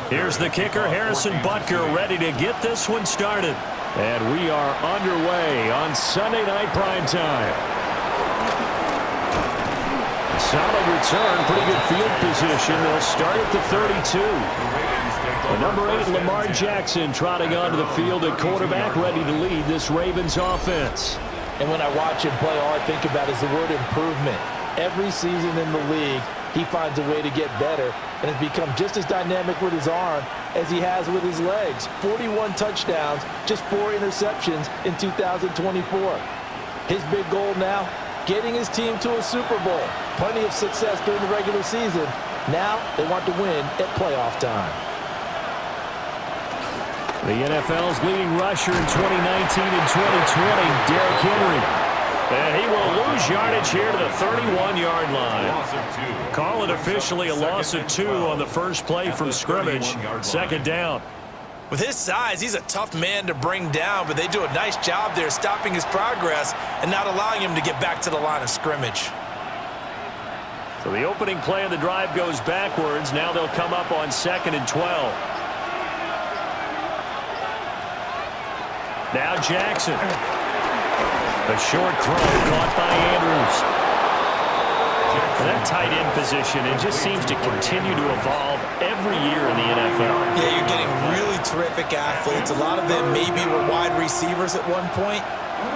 Here's the kicker, Harrison Butker, ready to get this one started. And we are underway on Sunday Night Primetime. Solid return, pretty good field position. They'll start at the 32. The number 8, Lamar Jackson, trotting onto the field at quarterback, ready to lead this Ravens offense. And when I watch him play, all I think about is the word improvement. Every season in the league, he finds a way to get better and has become just as dynamic with his arm as he has with his legs. 41 touchdowns, just 4 interceptions in 2024. His big goal now, getting his team to a Super Bowl. Plenty of success during the regular season. Now they want to win at playoff time. The NFL's leading rusher in 2019 and 2020, Derrick Henry. And he will lose yardage here to the 31-yard line. Call it officially a loss of 2 on the first play from scrimmage. Second down. With his size, he's a tough man to bring down, but they do a nice job there stopping his progress and not allowing him to get back to the line of scrimmage. So the opening play of the drive goes backwards. Now they'll come up on 2nd and 12. Now Jackson. A short throw caught by Andrews. And that tight end position, it just seems to continue to evolve every year in the NFL. Yeah, you're getting really terrific athletes. A lot of them maybe were wide receivers at one point.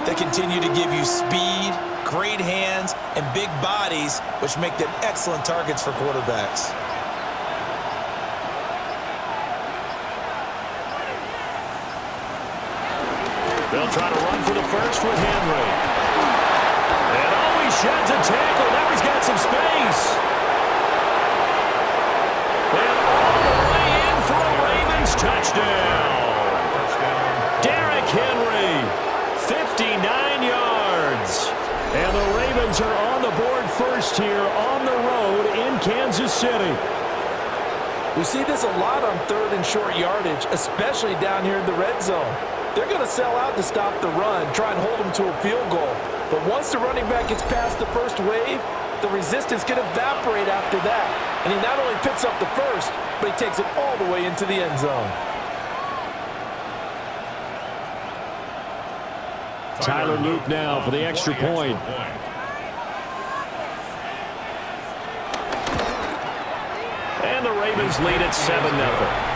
They continue to give you speed, great hands, and big bodies, which make them excellent targets for quarterbacks. They'll try to run for the first with Henry. And he sheds a tackle. Now he's got some space. And all the way in for a Ravens touchdown. Derrick Henry, 59 yards. And the Ravens are on the board first here on the road in Kansas City. We see this a lot on 3rd and short yardage, especially down here in the red zone. They're going to sell out to stop the run, try and hold them to a field goal. But once the running back gets past the first wave, the resistance can evaporate after that. And he not only picks up the first, but he takes it all the way into the end zone. Tyler Luke now for the extra point. And the Ravens lead at 7-0.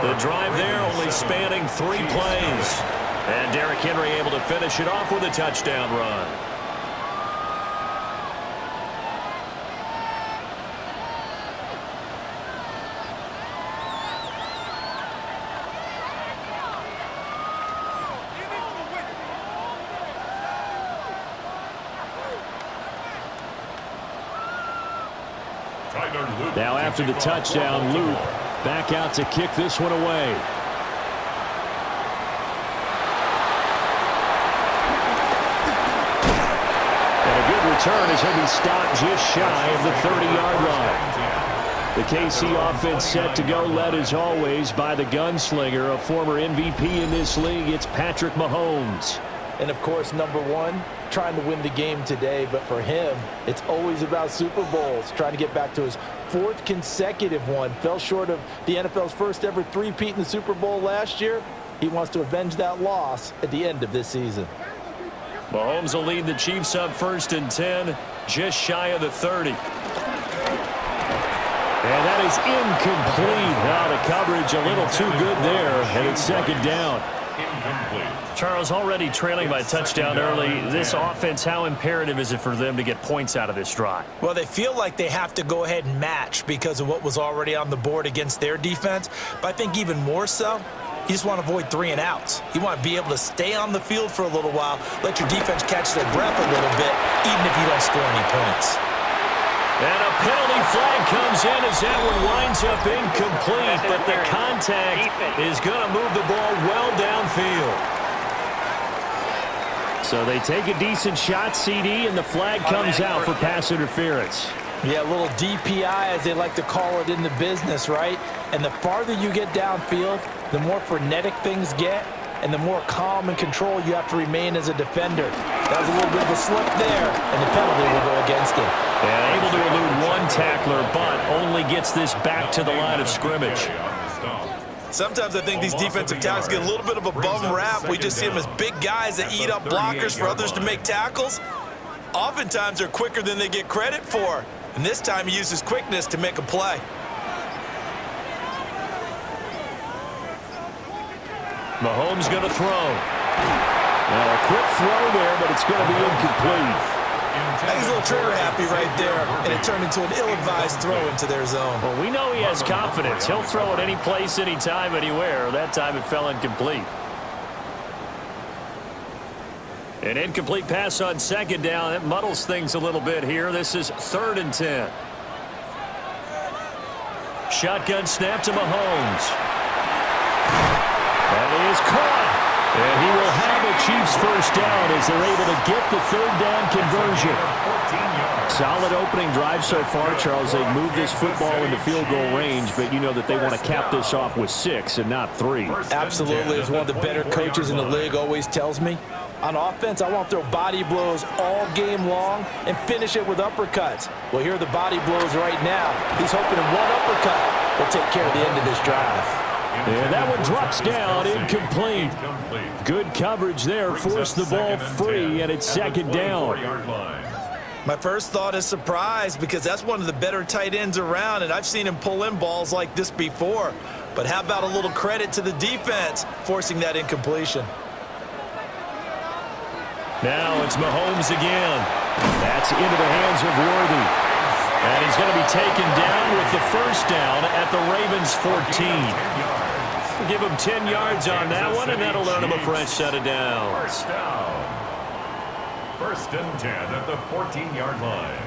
The drive there only spanning 3 plays. And Derrick Henry able to finish it off with a touchdown run. Now after the touchdown, Luke back out to kick this one away. And a good return as he'll be stopped just shy of the 30-yard line. The KC offense set to go, led as always by the gunslinger, a former MVP in this league. It's Patrick Mahomes. And, of course, number 1, trying to win the game today. But for him, it's always about Super Bowls, trying to get back to his 4th consecutive one. Fell short of the NFL's first ever three-peat in the Super Bowl last year. He wants to avenge that loss at the end of this season. Mahomes will lead the Chiefs up 1st and 10, just shy of the 30. And that is incomplete. Now the coverage a little too good there, and it's 2nd down. Charles, already trailing by a touchdown early. This offense, how imperative is it for them to get points out of this drive? Well, they feel like they have to go ahead and match because of what was already on the board against their defense. But I think even more so, you just want to avoid 3 and outs. You want to be able to stay on the field for a little while, let your defense catch their breath a little bit, even if you don't score any points. And a penalty flag comes in as that one winds up incomplete, but the contact is going to move the ball well downfield. So they take a decent shot, CD, and the flag comes out for pass interference. Yeah, a little DPI, as they like to call it in the business, right? And the farther you get downfield, the more frenetic things get, and the more calm and control you have to remain as a defender. That was a little bit of a slip there, and the penalty will go against him. And able to elude one tackler, but only gets this back to the line of scrimmage. Sometimes I think these defensive tackles get a little bit of a bum rap. We just see them as big guys that eat up blockers for others to make tackles. Oftentimes they're quicker than they get credit for. And this time he uses quickness to make a play. Mahomes going to throw. Now a quick throw there, but it's going to be incomplete. He's a little trigger happy right there, and it turned into an ill-advised throw into their zone. Well, we know he has confidence. He'll throw it any place, anytime, anywhere. That time it fell incomplete. An incomplete pass on second down. That muddles things a little bit here. This is 3rd and 10. Shotgun snap to Mahomes. That is caught. And he will have a Chiefs first down as they're able to get the 3rd down conversion. Solid opening drive so far, Charles. They've moved this football into field goal range, but you know that they want to cap this off with 6 and not 3. Absolutely. As one of the better coaches in the league always tells me, on offense, I want to throw body blows all game long and finish it with uppercuts. Well, here are the body blows right now. He's hoping in one uppercut will take care of the end of this drive. And that one drops down, incomplete. Good coverage there, forced the ball free, and it's 2nd down. My first thought is surprise, because that's one of the better tight ends around, and I've seen him pull in balls like this before. But how about a little credit to the defense forcing that incompletion? Now it's Mahomes again. That's into the hands of Worthy. And he's going to be taken down with the first down at the Ravens' 14. We'll give him 10 yards on that one, and that'll earn him a fresh set of downs. First down. 1st and 10 at the 14-yard line.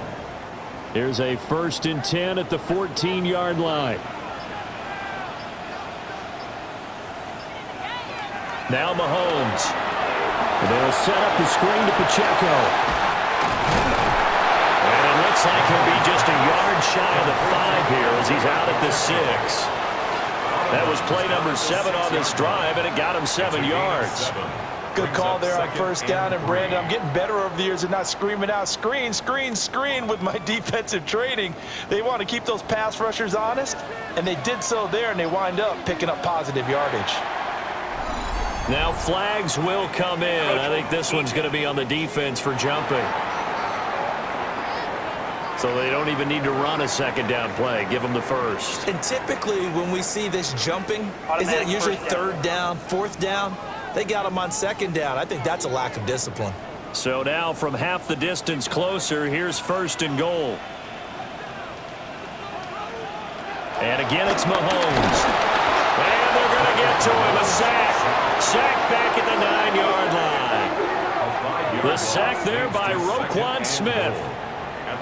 Here's a 1st and 10 at the 14-yard line. Now Mahomes. They'll set up the screen to Pacheco. And it looks like he'll be just a yard shy of the 5 here as he's out at the 6. That was play number 7 on this drive, and it got him 7 yards. Good call there on first down, and Brandon, I'm getting better over the years at not screaming out screen, screen, screen with my defensive training. They want to keep those pass rushers honest, and they did so there, and they wind up picking up positive yardage. Now flags will come in. I think this one's going to be on the defense for jumping. So they don't even need to run a 2nd down play. Give them the 1st. And typically when we see this jumping, isn't it usually 3rd down, 4th down? They got them on 2nd down. I think that's a lack of discipline. So now from half the distance closer, here's 1st and goal. And again, it's Mahomes. And they're going to get to him. A sack. Sack back at the 9-yard line. The sack there by Roquan Smith.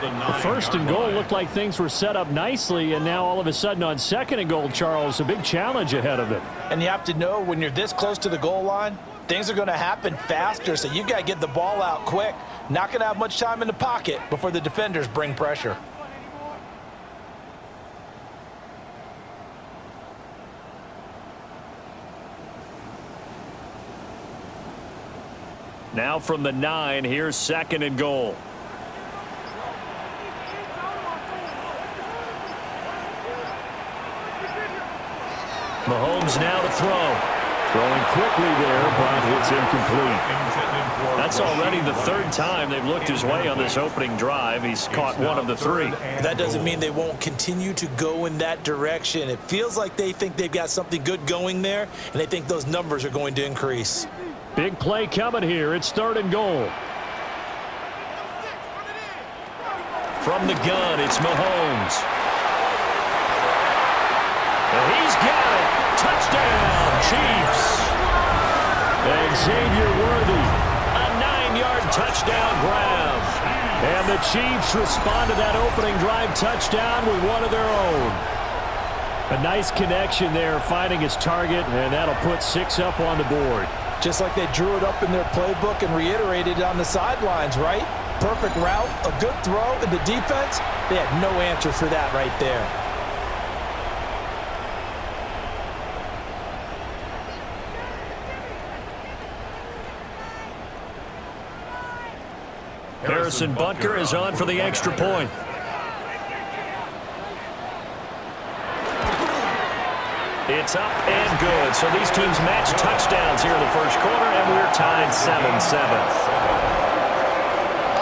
The 1st and goal looked like things were set up nicely, and now all of a sudden on 2nd and goal, Charles, a big challenge ahead of them. And you have to know when you're this close to the goal line, things are going to happen faster, so you got to get the ball out quick. Not going to have much time in the pocket before the defenders bring pressure. Now from the 9, here's 2nd and goal. Mahomes now to throw. Throwing quickly there, but it's incomplete. That's already the 3rd time they've looked his way on this opening drive. He's caught one of the 3. That doesn't mean they won't continue to go in that direction. It feels like they think they've got something good going there, and they think those numbers are going to increase. Big play coming here. It's 3rd and goal. From the gun, it's Mahomes. And he's got it. Touchdown, Chiefs. And Xavier Worthy, a 9-yard touchdown grab. And the Chiefs respond to that opening drive touchdown with one of their own. A nice connection there, finding his target, and that'll put 6 up on the board. Just like they drew it up in their playbook and reiterated it on the sidelines, right? Perfect route, a good throw, and the defense, they had no answer for that right there. Harrison Butker is on for the extra point. It's up and good. So these teams match touchdowns here in the first quarter, and we're tied 7-7.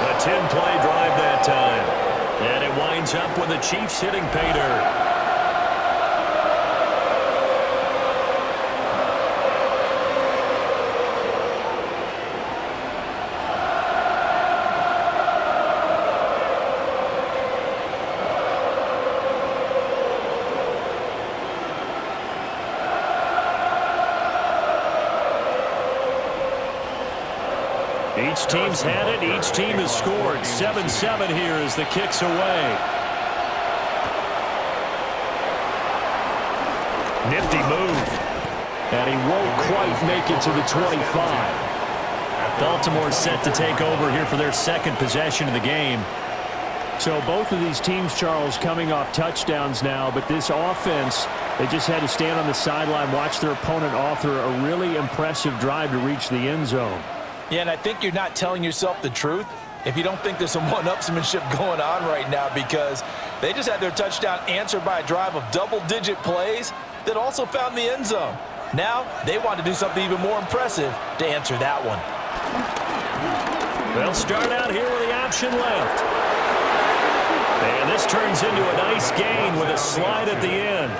A 10-play drive that time. And it winds up with the Chiefs hitting pay dirt. Each team's had it. Each team has scored. 7-7 here as the kick's away. Nifty move. And he won't quite make it to the 25. Baltimore set to take over here for their second possession of the game. So both of these teams, Charles, coming off touchdowns now, but this offense, they just had to stand on the sideline, watch their opponent author a really impressive drive to reach the end zone. Yeah, and I think you're not telling yourself the truth if you don't think there's some one-upsmanship going on right now, because they just had their touchdown answered by a drive of double-digit plays that also found the end zone. Now they want to do something even more impressive to answer that one. They'll start out here with the option left. And this turns into a nice gain with a slide at the end.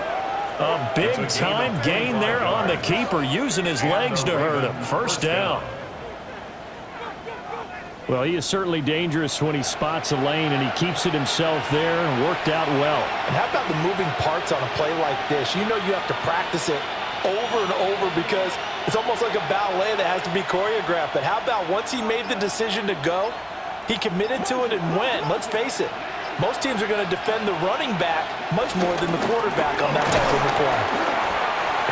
A big-time gain there on the keeper, using his legs to hurt him. First down. Well, he is certainly dangerous when he spots a lane, and he keeps it himself there and worked out well. And how about the moving parts on a play like this? You know you have to practice it over and over because it's almost like a ballet that has to be choreographed. But how about once he made the decision to go, he committed to it and went. Let's face it, most teams are going to defend the running back much more than the quarterback on that type of a play.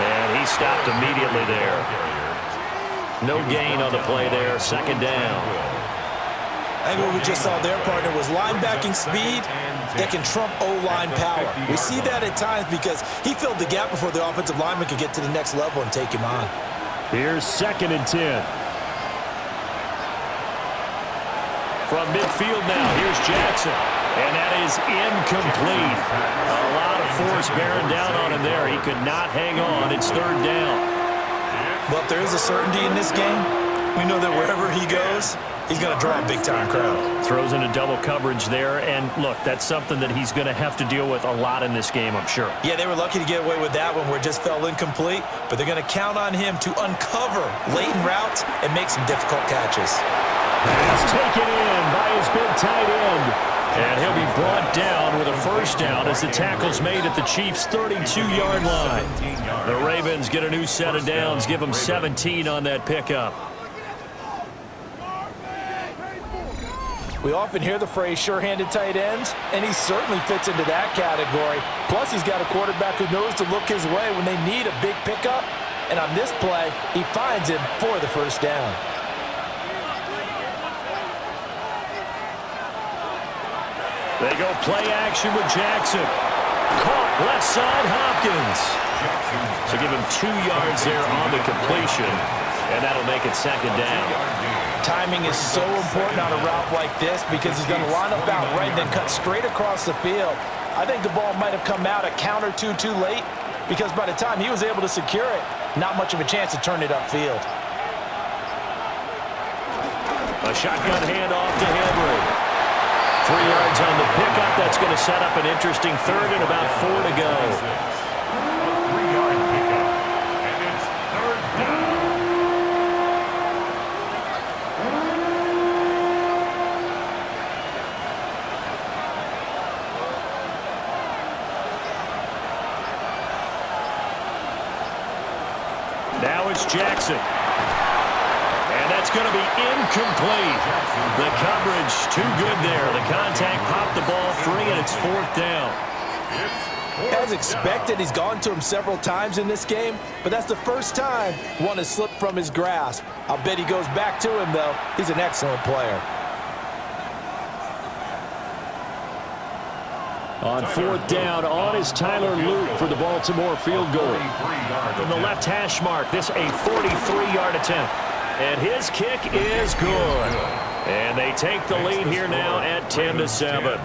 And he stopped immediately there. No gain on the play there, second down. I think what we just saw there, partner, was linebacking speed that can trump O-line power. We see that at times because he filled the gap before the offensive lineman could get to the next level and take him on. Here's 2nd and 10. From midfield now, here's Jackson. And that is incomplete. A lot of force bearing down on him there. He could not hang on. It's 3rd down. Well, if there is a certainty in this game, we know that wherever he goes, he's going to draw a big-time crowd. Throws into double coverage there, and look, that's something that he's going to have to deal with a lot in this game, I'm sure. Yeah, they were lucky to get away with that one where it just fell incomplete, but they're going to count on him to uncover latent routes and make some difficult catches. He's taken in by his big tight end. And he'll be brought down with a first down as the tackle's made at the Chiefs' 32-yard line. The Ravens get a new set of downs, give them 17 on that pickup. We often hear the phrase sure-handed tight ends, and he certainly fits into that category. Plus, he's got a quarterback who knows to look his way when they need a big pickup. And on this play, he finds him for the first down. They go play action with Jackson. Caught left side, Hopkins. So give him 2 yards there on the completion, and that'll make it 2nd down. Timing is so important on a route like this because he's going to line up out right and then cut straight across the field. I think the ball might have come out a count or two too late because by the time he was able to secure it, not much of a chance to turn it upfield. A shotgun handoff to Henry. 3 yards on the pickup. That's going to set up an interesting 3rd and about 4 to go. A 3-yard pickup, and it's 3rd down. Now it's Jackson. And that's going to be incomplete. The coverage too good there. The contact popped the ball free, and it's 4th down. As expected, he's gone to him several times in this game, but that's the first time one has slipped from his grasp. I'll bet he goes back to him, though. He's an excellent player. On 4th down, on is Tyler Luke for the Baltimore field goal. From the left hash mark, this a 43-yard attempt. And his kick is good. And they take the lead here now at 10-7.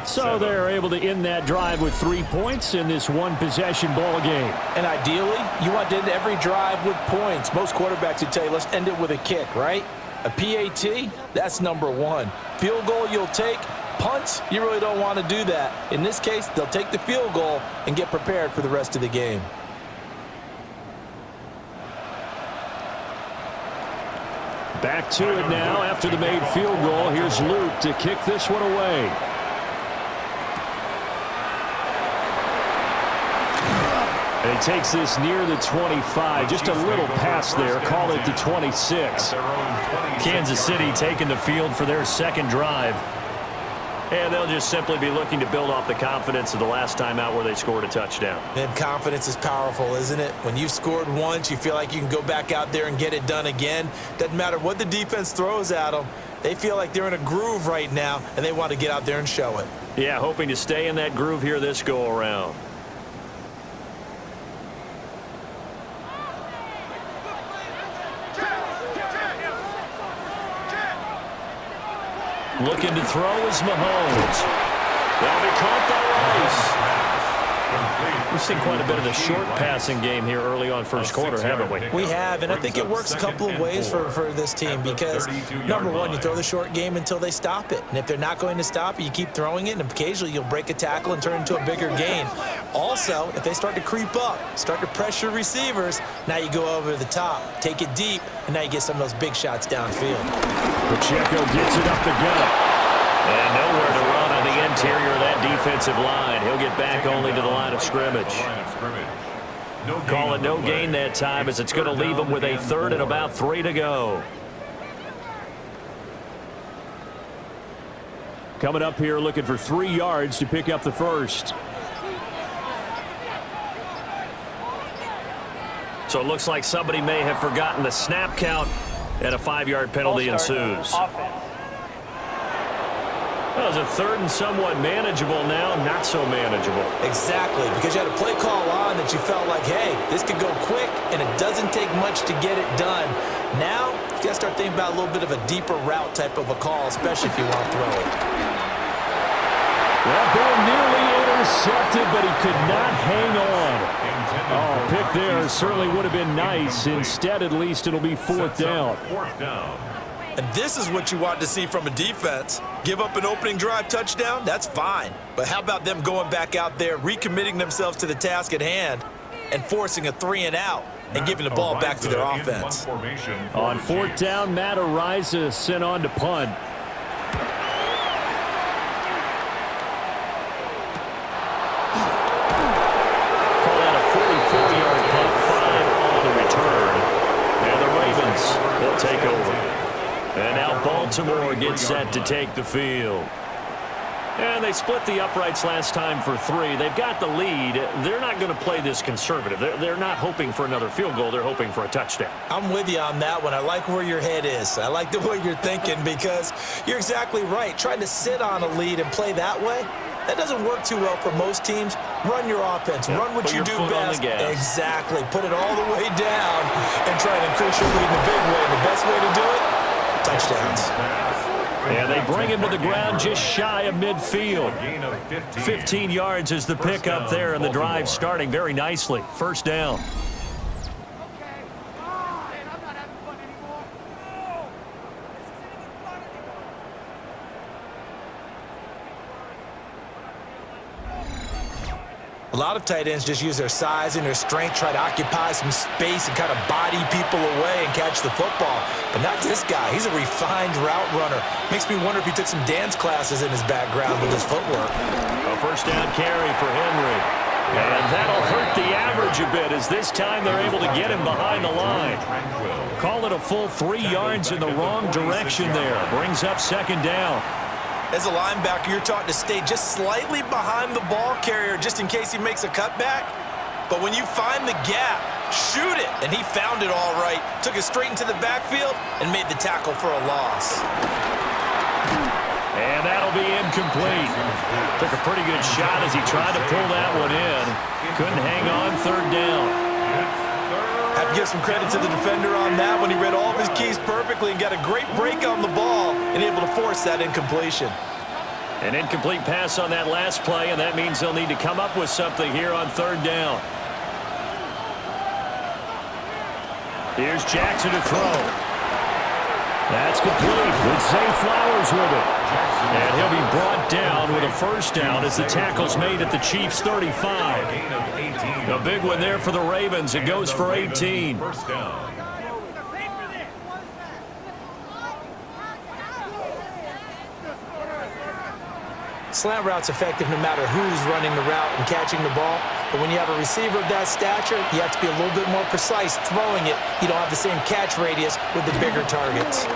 So they're able to end that drive with 3 points in this one-possession ball game. And ideally, you want to end every drive with points. Most quarterbacks would tell you, let's end it with a kick, right? A PAT, that's number one. Field goal you'll take. Punts, you really don't want to do that. In this case, they'll take the field goal and get prepared for the rest of the game. Back to it now after the made field goal. Here's Luke to kick this one away. And he takes this near the 25. Just a little pass there. Call it the 26. Kansas City taking the field for their second drive. And they'll just simply be looking to build off the confidence of the last time out where they scored a touchdown. And confidence is powerful, isn't it? When you've scored once, you feel like you can go back out there and get it done again. Doesn't matter what the defense throws at them. They feel like they're in a groove right now, and they want to get out there and show it. Yeah, hoping to stay in that groove here this go-around. Looking to throw is Mahomes. That'll be caught by Rice. We've seen quite a bit of the short passing game here early on first quarter, haven't we? We have, and I think it works a couple of ways for this team because, number one, you throw the short game until they stop it. And if they're not going to stop it, you keep throwing it, and occasionally you'll break a tackle and turn it into a bigger gain. Also, if they start to creep up, start to pressure receivers, now you go over the top, take it deep, and now you get some of those big shots downfield. Pacheco gets it up the gut. And nowhere to run on the interior of that defensive line. He'll get back only to the line of scrimmage. Call it no gain that time as it's going to leave them with a third and about 3 to go. Coming up here looking for 3 yards to pick up the first. So it looks like somebody may have forgotten the snap count and a 5-yard penalty ensues. Well, it's a third and somewhat manageable now, not so manageable. Exactly, because you had a play call on that you felt like, hey, this could go quick, and it doesn't take much to get it done. Now, you got to start thinking about a little bit of a deeper route type of a call, especially if you want to throw it. That ball nearly intercepted, but he could not hang on. Oh, pick there certainly would have been nice. Instead, at least, it'll be fourth down. And this is what you want to see from a defense. Give up an opening drive touchdown, that's fine. But how about them going back out there, recommitting themselves to the task at hand, and forcing a 3-and-out, and giving the ball back to their offense. On fourth down, Matt Ariza sent on to punt. Call that a 44-yard punt, 5 on the return. And the Ravens will take over. And now Baltimore gets set to take the field. And they split the uprights last time for 3. They've got the lead. They're not going to play this conservative. They're not hoping for another field goal. They're hoping for a touchdown. I'm with you on that one. I like where your head is. I like the way you're thinking because you're exactly right. Trying to sit on a lead and play that way, that doesn't work too well for most teams. Run your offense. Run what you do best. Exactly. Put it all the way down and try to increase your lead in a big way. The best way to do it, touchdowns. And they bring him to the ground just shy of midfield. 15 yards is the pickup there, and the drive starting very nicely. First down. A lot of tight ends just use their size and their strength, try to occupy some space and kind of body people away and catch the football. But not this guy. He's a refined route runner. Makes me wonder if he took some dance classes in his background with his footwork. A first down carry for Henry. And that'll hurt the average a bit as this time they're able to get him behind the line. Call it a full 3 yards in the wrong direction there. Brings up second down. As a linebacker, you're taught to stay just slightly behind the ball carrier just in case he makes a cutback. But when you find the gap, shoot it. And he found it all right. Took it straight into the backfield and made the tackle for a loss. And that'll be incomplete. Took a pretty good shot as he tried to pull that one in. Couldn't hang on third down. Have Give some credit to the defender on that when he read all of his keys perfectly and got a great break on the ball and able to force that incompletion. An incomplete pass on that last play, and that means they'll need to come up with something here on third down. Here's Jackson to throw. That's complete with Zay Flowers with it. And he'll be brought down with a first down as the tackle's made at the Chiefs' 35. A big one there for the Ravens. It goes for 18. First down. Slant route's effective no matter who's running the route and catching the ball. But when you have a receiver of that stature, you have to be a little bit more precise throwing it. You don't have the same catch radius with the bigger targets.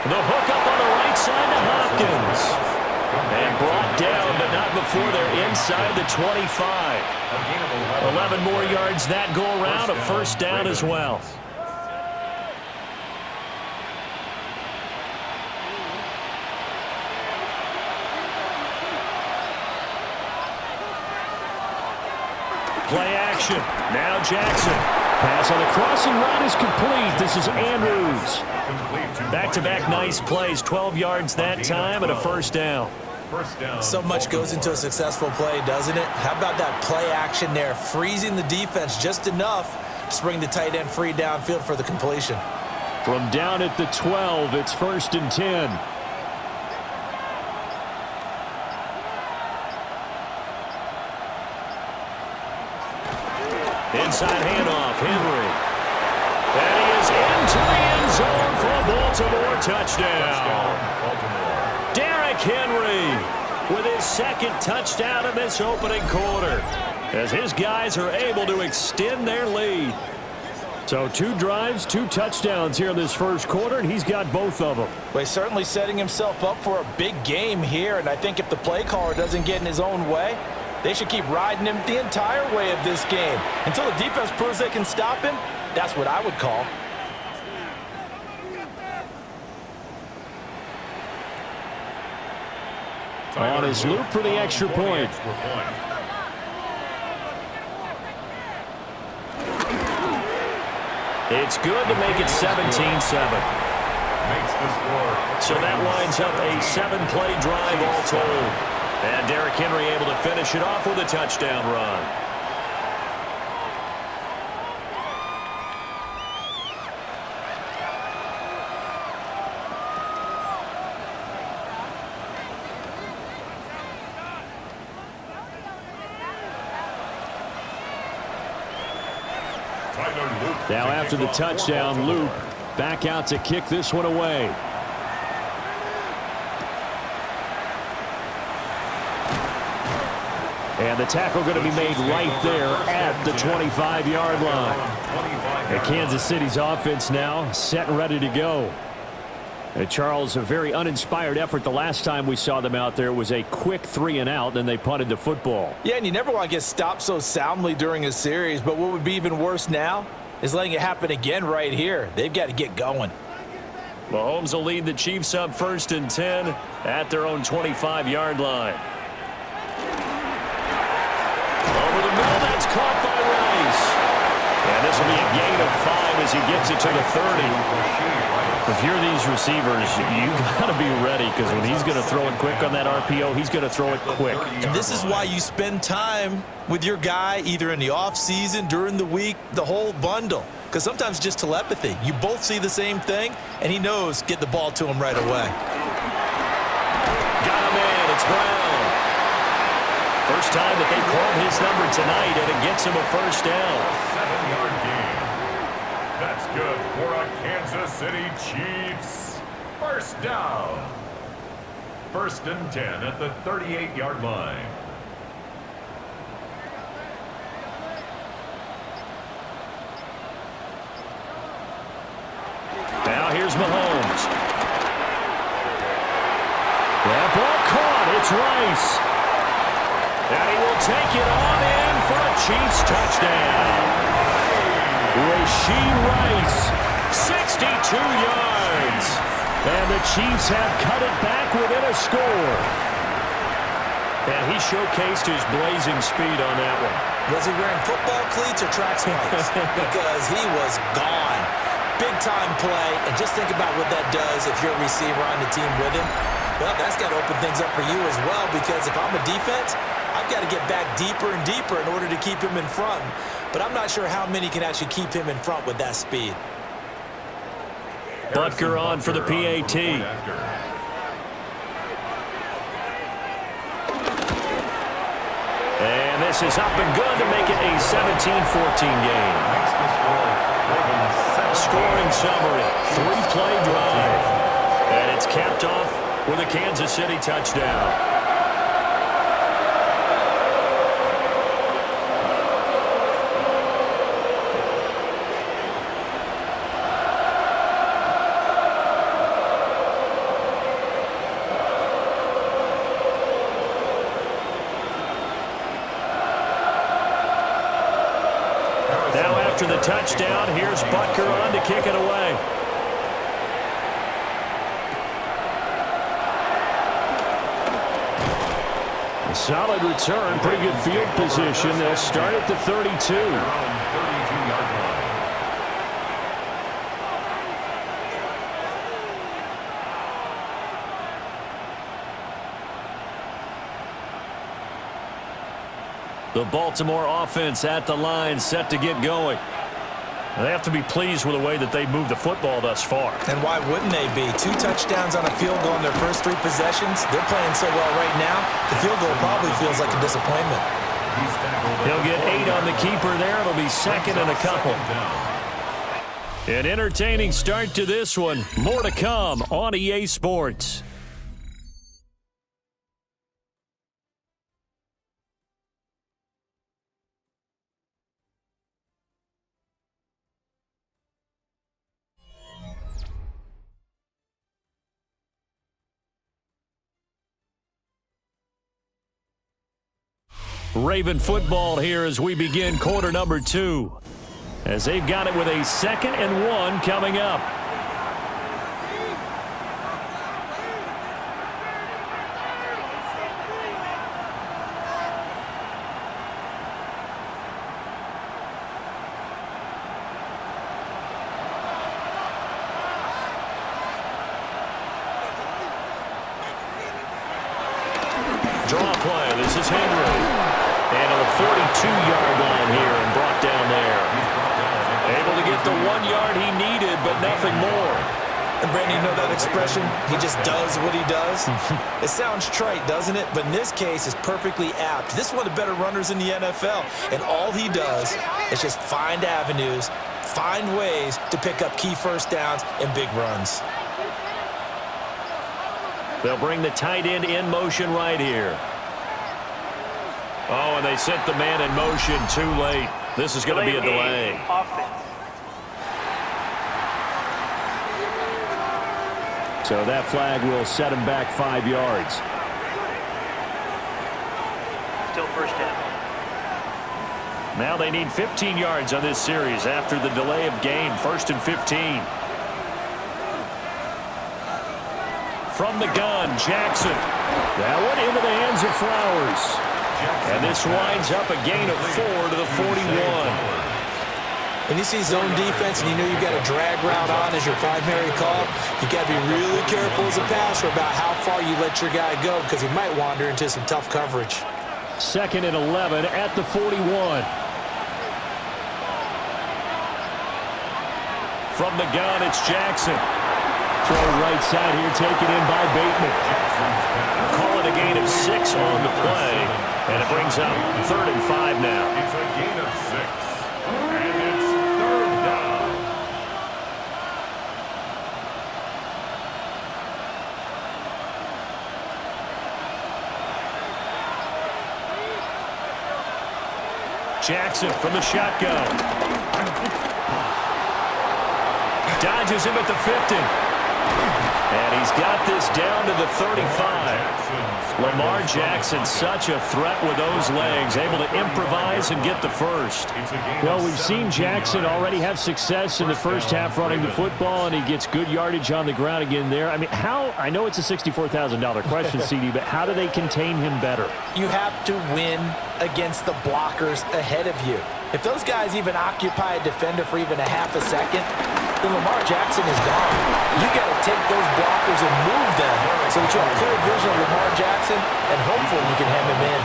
The hook up on the right side to Hopkins. And brought down, but not before they're inside the 25. 11 more yards that go around, a first down as well. Play action. Now Jackson. Pass on the crossing route is complete. This is Andrews. Back-to-back nice plays. 12 yards that time and a first down. So much goes into a successful play, doesn't it? How about that play action there? Freezing the defense just enough to bring the tight end free downfield for the completion. From down at the 12, it's 1st and 10. Inside handoff, Henry. And he is into the end zone for a Baltimore touchdown. Derrick Henry with his second touchdown in this opening quarter as his guys are able to extend their lead. So 2 drives, 2 touchdowns here in this first quarter, and he's got both of them. Well, he's certainly setting himself up for a big game here, and I think if the play caller doesn't get in his own way, they should keep riding him the entire way of this game. Until the defense proves they can stop him, that's what I would call. On his loop for the extra point. It's good to make it 17-7. So that winds up a 7-play drive all told. And Derrick Henry able to finish it off with a touchdown run. Now after the touchdown, Loop back out to kick this one away. And the tackle going to be made right there at the 25-yard line. And Kansas City's offense now set and ready to go. And Charles, a very uninspired effort the last time we saw them out there was a quick 3-and-out, then they punted the football. Yeah, and you never want to get stopped so soundly during a series, but what would be even worse now is letting it happen again right here. They've got to get going. Mahomes will lead the Chiefs up 1st and 10 at their own 25-yard line. Over the middle, that's caught by Rice. And this will be a gain of 5 as he gets it to the 30. If you're these receivers, you got to be ready because when he's going to throw it quick on that RPO, he's going to throw it quick. And this is why you spend time with your guy either in the offseason, during the week, the whole bundle. Because sometimes just telepathy. You both see the same thing, and he knows get the ball to him right away. Got him in. It's Brown. First time that they called his number tonight, and it gets him a first down. 7-yard gain. That's good for a Kansas City Chiefs. First down. 1st and 10 at the 38-yard line. Now here's Mahomes. That ball caught. It's Rice. And he will take it on in for a Chiefs touchdown. Rashee Rice, 62 yards. And the Chiefs have cut it back within a score. And he showcased his blazing speed on that one. Was he wearing football cleats or track spikes? Because he was gone. Big-time play, and just think about what that does if you're a receiver on the team with him. Well, that's got to open things up for you as well, because if I'm a defense, I've got to get back deeper and deeper in order to keep him in front. But I'm not sure how many can actually keep him in front with that speed. Butker on for the PAT. And this is up and good to make it a 17-14 game. Scoring summary, 3-play drive. And it's capped off with a Kansas City touchdown. Now after the touchdown, here's Butker on to kick it away. A solid return, pretty good field position. They'll start at the 32. The Baltimore offense at the line, set to get going. They have to be pleased with the way that they've moved the football thus far. And why wouldn't they be? 2 touchdowns on a field goal in their first 3 possessions. They're playing so well right now, the field goal probably feels like a disappointment. He'll get 8 on the keeper there. It'll be second and a couple. An entertaining start to this one. More to come on EA Sports. Raven football here as we begin quarter number 2. As they've got it with a 2nd and 1 coming up. Draw play. This is Henry. And on the 42-yard line here and brought down there. Able to get the 1 yard he needed, but nothing more. And Brandon, you know that expression? He just does what he does. It sounds trite, doesn't it? But in this case, it's perfectly apt. This is one of the better runners in the NFL. And all he does is just find avenues, find ways to pick up key first downs and big runs. They'll bring the tight end in motion right here. Oh, and they sent the man in motion too late. This is going to be a delay. So that flag will set him back 5 yards. Still first down. Now they need 15 yards on this series after the delay of game. 1st and 15. From the gun, Jackson. That one into the hands of Flowers. And this winds up a gain of 4 to the 41. When you see zone defense and you know you've got a drag route on as your primary call, you've got to be really careful as a passer about how far you let your guy go because he might wander into some tough coverage. 2nd and 11 at the 41. From the gun, it's Jackson. Throw right side here, taken in by Bateman. Call it a gain of 6 on the play. And it brings up 3rd and 5 now. It's a gain of 6. And it's 3rd down. Jackson from the shotgun. Dodges him at the 50. And he's got this down to the 35. Lamar Jackson, such a threat with those legs, able to improvise and get the first. Well, we've seen Jackson already have success in the first half running the football, and he gets good yardage on the ground again there. I mean, I know it's a $64,000 question, CD, but how do they contain him better? You have to win against the blockers ahead of you. If those guys even occupy a defender for even a half a second, then Lamar Jackson is gone. You got to take those blockers and move them so that you have clear vision of Lamar Jackson, and hopefully you can hem him in.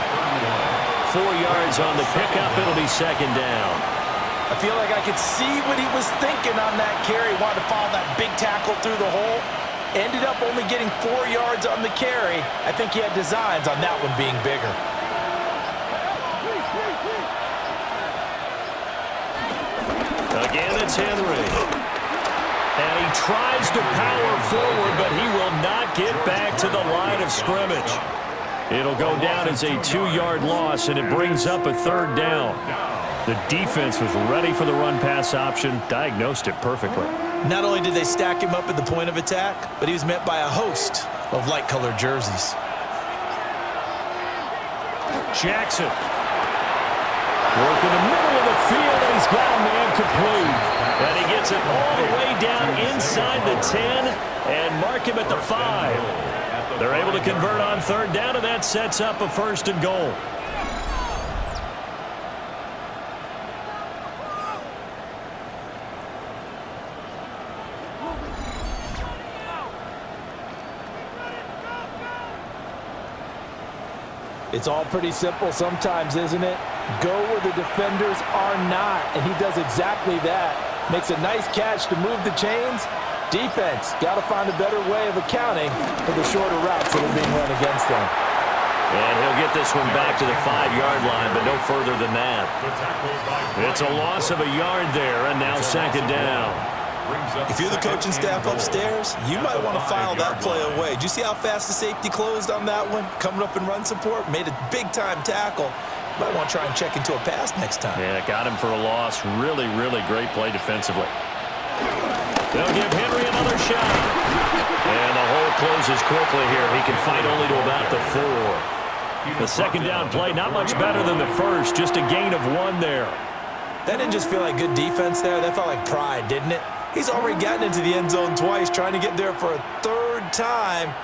4 yards on the pickup. It'll be second down. I feel like I could see what he was thinking on that carry. Wanted to follow that big tackle through the hole. Ended up only getting 4 yards on the carry. I think he had designs on that one being bigger. Again, it's Henry. And he tries to power forward, but he will not get back to the line of scrimmage. It'll go down as a 2-yard loss, and it brings up a third down. The defense was ready for the run-pass option, diagnosed it perfectly. Not only did they stack him up at the point of attack, but he was met by a host of light-colored jerseys. Jackson. Work in the middle of the field, and he's got a man complete. And he gets it all the way down inside the 10 and mark him at the 5. They're able to convert on third down, and that sets up a first and goal. It's all pretty simple sometimes, isn't it? Go where the defenders are not, and he does exactly that. Makes a nice catch to move the chains. Defense, got to find a better way of accounting for the shorter routes that are being run against them. And he'll get this one back to the 5-yard line, but no further than that. It's a loss of a yard there, and now second down. If you're the coaching staff upstairs, you might want to file that play away. Did you see how fast the safety closed on that one? Coming up in run support, made a big-time tackle. Might want to try and check into a pass next time. Yeah, got him for a loss. Really, really great play defensively. They'll give Henry another shot. And the hole closes quickly here. He can fight only to about the 4. The second down play, not much better than the first. Just a gain of 1 there. That didn't just feel like good defense there. That felt like pride, didn't it? He's already gotten into the end zone twice, trying to get there for a 3rd time.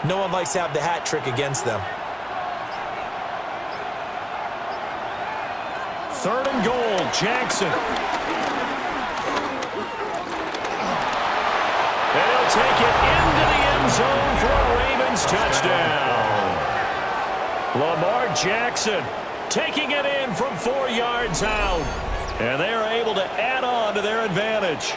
No one likes to have the hat trick against them. 3rd and goal, Jackson. And he'll take it into the end zone for a Ravens touchdown. Lamar Jackson taking it in from 4 yards out. And they're able to add on to their advantage.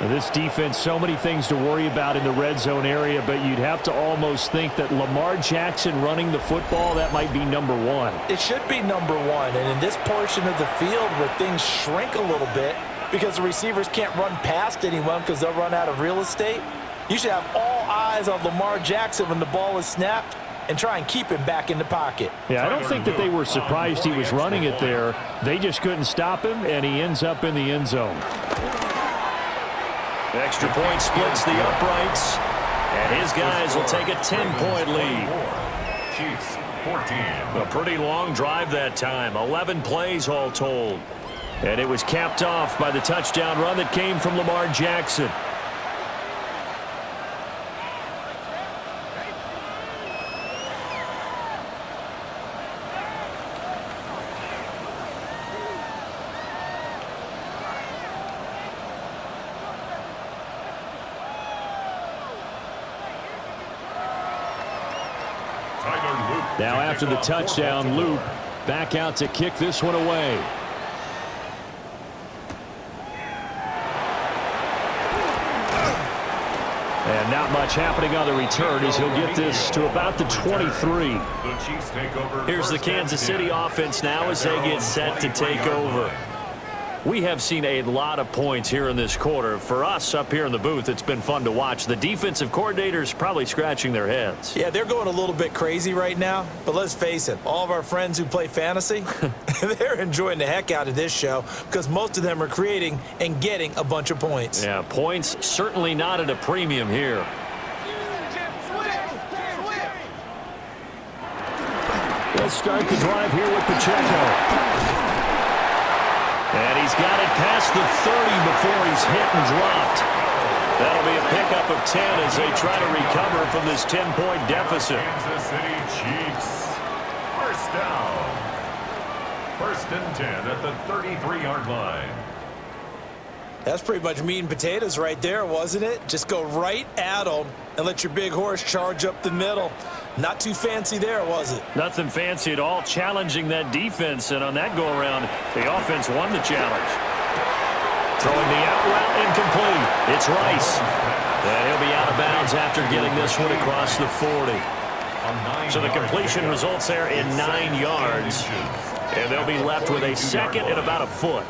This defense, so many things to worry about in the red zone area, but you'd have to almost think that Lamar Jackson running the football, that might be number 1. It should be number 1, and in this portion of the field where things shrink a little bit because the receivers can't run past anyone because they'll run out of real estate, you should have all eyes on Lamar Jackson when the ball is snapped and try and keep him back in the pocket. Yeah, I don't think that they were surprised he was running it there. They just couldn't stop him, and he ends up in the end zone. Extra point splits the uprights, and his guys will take a 10-point lead. Chiefs, 14. A pretty long drive that time, 11 plays all told. And it was capped off by the touchdown run that came from Lamar Jackson. Now after the touchdown, Loop back out to kick this one away. And not much happening on the return as he'll get this to about the 23. Here's the Kansas City offense now as they get set to take over. We have seen a lot of points here in this quarter. For us up here in the booth, it's been fun to watch. The defensive coordinators probably scratching their heads. Yeah, they're going a little bit crazy right now, but let's face it, all of our friends who play fantasy, they're enjoying the heck out of this show because most of them are creating and getting a bunch of points. Yeah, points certainly not at a premium here. start the drive here with Pacheco. And he's got it past the 30 before he's hit and dropped. That'll be a pickup of 10 as they try to recover from this 10-point deficit. Kansas City Chiefs. First down. First and 10 at the 33-yard line. That's pretty much meat and potatoes right there, wasn't it? Just go right at them and let your big horse charge up the middle. Not too fancy there, was it? Nothing fancy at all, challenging that defense, and on that go-around, the offense won the challenge. Throwing the out route incomplete. It's Rice. And he'll be out of bounds after getting this one across the 40. So the completion results there in 9 yards. And they'll be left with a second and about a foot.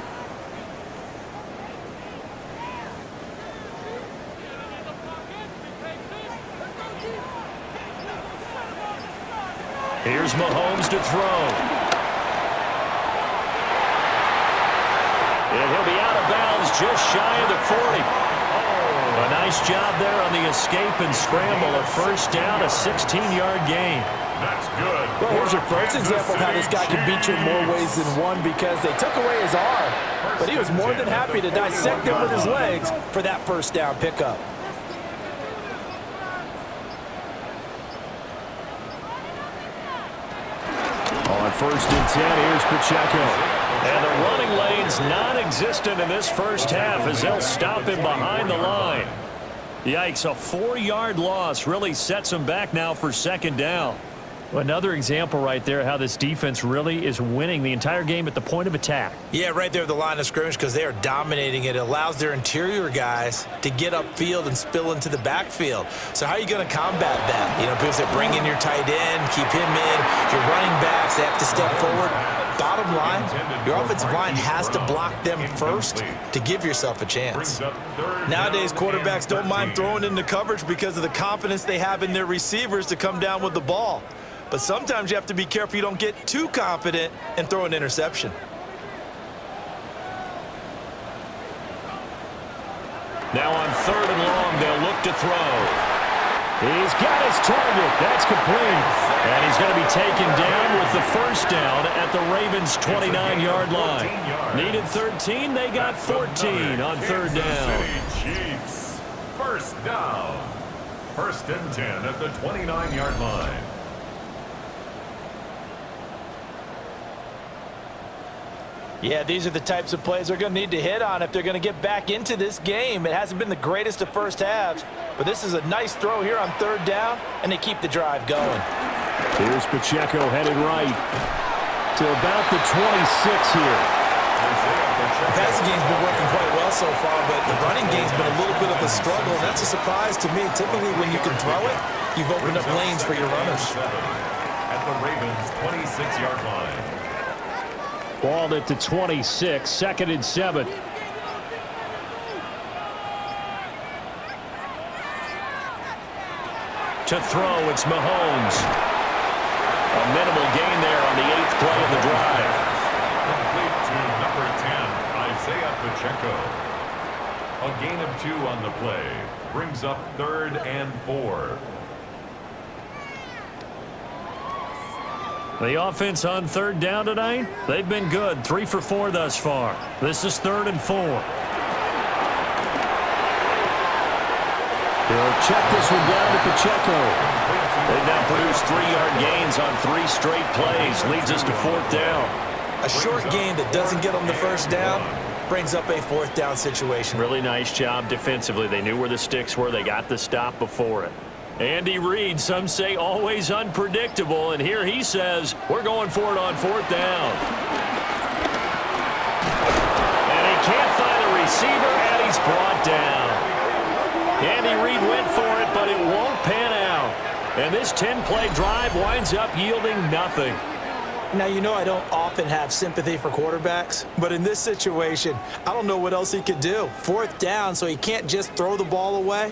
Here's Mahomes to throw. And he'll be out of bounds just shy of the 40. A nice job there on the escape and scramble. A first down, a 16-yard gain. That's good. Well, here's your first example of how this guy can beat you in more ways than one because they took away his arm, but he was more than happy to dissect him with his legs for that first down pickup. On first and 10, here's Pacheco. And the running lane's non-existent in this first half as they'll stop him behind the line. Yikes, a 4-yard loss really sets him back now for second down. Another example right there how this defense really is winning the entire game at the point of attack. Yeah, right there at the line of scrimmage because they are dominating it. It allows their interior guys to get upfield and spill into the backfield. So how are you going to combat that? You know, people say bring in your tight end, keep him in. Your running backs, they have to step forward. Bottom line, your offensive line has to block them first to give yourself a chance. Nowadays, quarterbacks don't mind throwing into coverage because of the confidence they have in their receivers to come down with the ball. But sometimes you have to be careful you don't get too confident and throw an interception. Now on third and long, they'll look to throw. He's got his target. That's complete. And he's going to be taken down with the first down at the Ravens' 29-yard line. Needed 13. They got 14 on third down. Chiefs. First down. First and 10 at the 29-yard line. Yeah, these are the types of plays they're going to need to hit on if they're going to get back into this game. It hasn't been the greatest of first halves, but this is a nice throw here on third down, and they keep the drive going. Here's Pacheco headed right to about the 26 here. The passing game's been working quite well so far, but the running game's been a little bit of a struggle, and that's a surprise to me. Typically, when you can throw it, you've opened up lanes for your runners. At the Ravens' 26-yard line. Ball at the 26, second and 7. To throw, it's Mahomes. A minimal gain there on the 8th play of the drive. Complete to number 10, Isaiah Pacheco. A gain of 2 on the play. Brings up 3rd and 4. The offense on third down tonight, they've been good. 3 for 4 thus far. This is 3rd and 4. He'll check this one down to Pacheco. They've now produced 3-yard gains on 3 straight plays. Leads us to 4th down. A short gain that doesn't get them the first down brings up a 4th down situation. Really nice job defensively. They knew where the sticks were. They got the stop before it. Andy Reid, some say always unpredictable, and here he says, we're going for it on 4th down. And he can't find a receiver, and he's brought down. Andy Reid went for it, but it won't pan out. And this 10-play drive winds up yielding nothing. Now, you know I don't often have sympathy for quarterbacks, but in this situation, I don't know what else he could do. 4th down, so he can't just throw the ball away.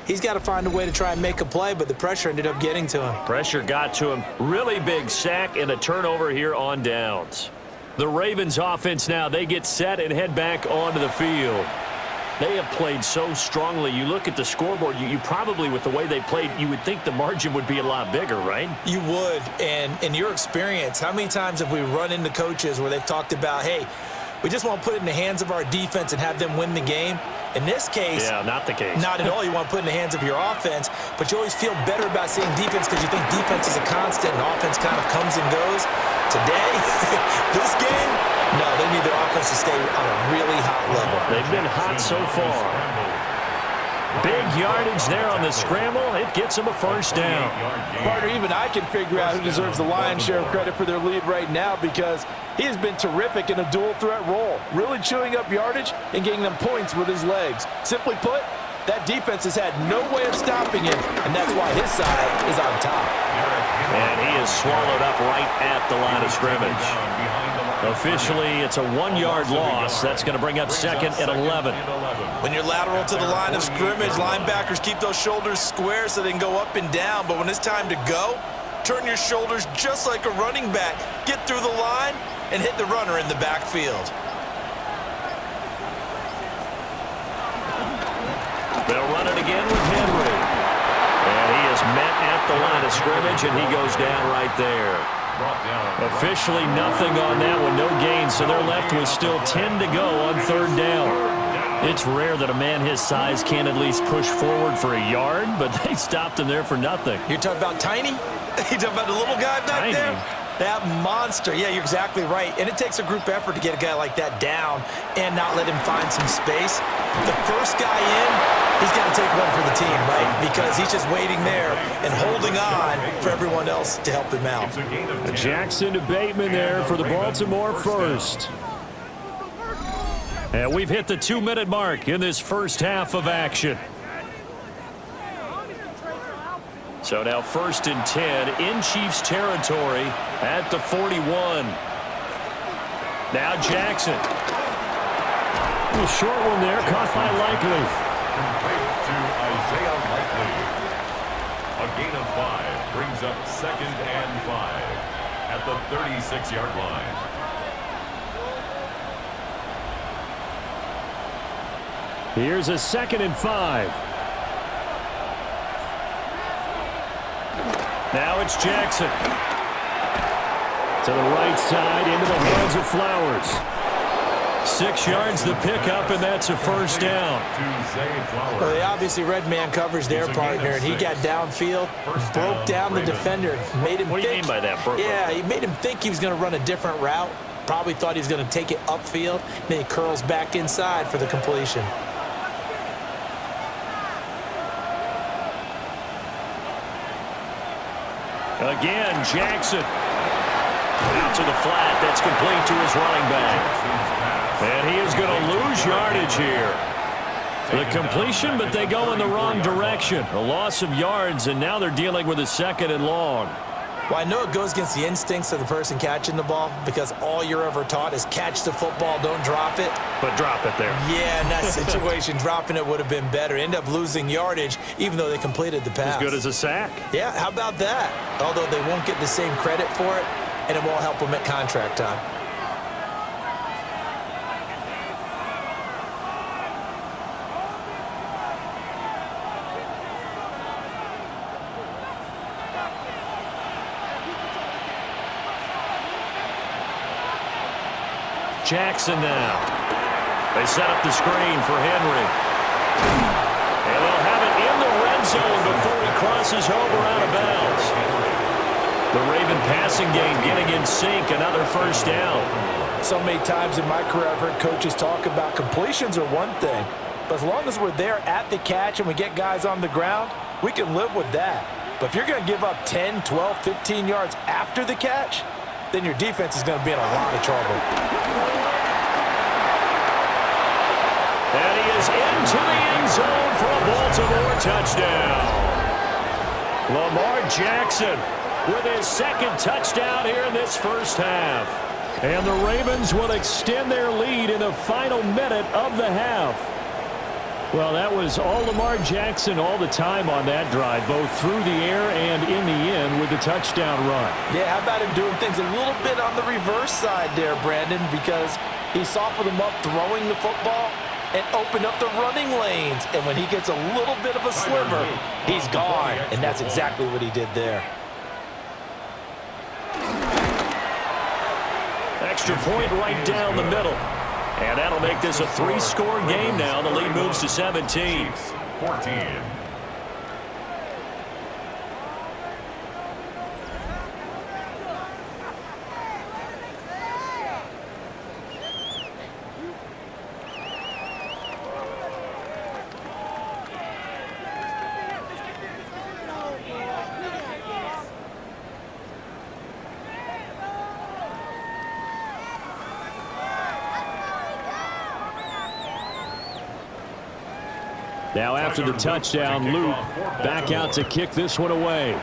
He's got to find a way to try and make a play, but the pressure ended up getting to him. Pressure got to him. Really big sack and a turnover here on downs. The Ravens offense now, they get set and head back onto the field. They have played so strongly. You look at the scoreboard, you probably, with the way they played, you would think the margin would be a lot bigger, right? You would, and in your experience, how many times have we run into coaches where they've talked about, hey, we just want to put it in the hands of our defense and have them win the game? In this case, yeah, not the case. Not at all. You want to put it in the hands of your offense, but you always feel better about seeing defense because you think defense is a constant and offense kind of comes and goes. Today, this game, no, they need their offense to stay on a really hot level. They've been hot so far. Big yardage there on the scramble. It gets them a first down. Partner, even I can figure out who deserves the lion's share of credit for their lead right now because he has been terrific in a dual threat role, really chewing up yardage and getting them points with his legs. Simply put, that defense has had no way of stopping him, and that's why his side is on top. And he is swallowed up right at the line of scrimmage. Officially, it's a 1-yard loss. That's going to bring up second and 11. When you're lateral to the line of scrimmage, linebackers keep those shoulders square so they can go up and down. But when it's time to go, turn your shoulders just like a running back. Get through the line and hit the runner in the backfield. They'll run it again with Henry. And he is met at the line of scrimmage, and he goes down right there. Officially nothing on that one, no gain, so they're left with still 10 to go on third down. It's rare that a man his size can't at least push forward for a yard, but they stopped him there for nothing. You're talking about Tiny? You're talking about the little guy back there? That monster. Yeah, you're exactly right. And it takes a group effort to get a guy like that down and not let him find some space. The first guy in, he's got to take one for the team, right? Because he's just waiting there and holding on for everyone else to help him out. Jackson to Bateman there for the Baltimore first. And we've hit the 2-minute mark in this first half of action. So now 1st and 10 in Chiefs territory at the 41. Now Jackson. A short one there, caught by Likely. To Isaiah Likely. A gain of 5 brings up 2nd and 5 at the 36-yard line. Here's a 2nd and 5. Now it's Jackson. To the right side, into the hands of Flowers. 6 yards the pickup, and that's a first down. Well, they obviously read man coverage their partner, and he got downfield, broke down the defender, made him What do you mean by that, Burke? Yeah, he made him think he was going to run a different route. Probably thought he was going to take it upfield. Then he curls back inside for the completion. Again, Jackson. Out to the flat. That's complete to his running back. And he is going to lose yardage here. The completion, but they go in the wrong direction. A loss of yards, and now they're dealing with a 2nd and long. Well, I know it goes against the instincts of the person catching the ball because all you're ever taught is catch the football, don't drop it. But drop it there. Yeah, in that situation, dropping it would have been better. End up losing yardage, even though they completed the pass. As good as a sack. Yeah, how about that? Although they won't get the same credit for it, and it won't help them at contract time. Jackson now. They set up the screen for Henry. And they'll have it in the red zone before he crosses over out of bounds. The Raven passing game getting in sync, another first down. So many times in my career I've heard coaches talk about completions are one thing, but as long as we're there at the catch and we get guys on the ground, we can live with that. But if you're going to give up 10, 12, 15 yards after the catch, then your defense is going to be in a lot of trouble. And he is into the end zone for a Baltimore touchdown. Lamar Jackson with his 2nd touchdown here in this first half. And the Ravens will extend their lead in the final minute of the half. Well, that was all Lamar Jackson all the time on that drive, both through the air and in the end with the touchdown run. Yeah, how about him doing things a little bit on the reverse side there, Brandon, because he softened them up throwing the football, and open up the running lanes. And when he gets a little bit of a sliver, he's gone. And that's exactly what he did there. Extra point right down the middle. And that'll make this a 3-score game now. The lead moves to 17. 14. Now after the touchdown, Luke back out to kick this one away.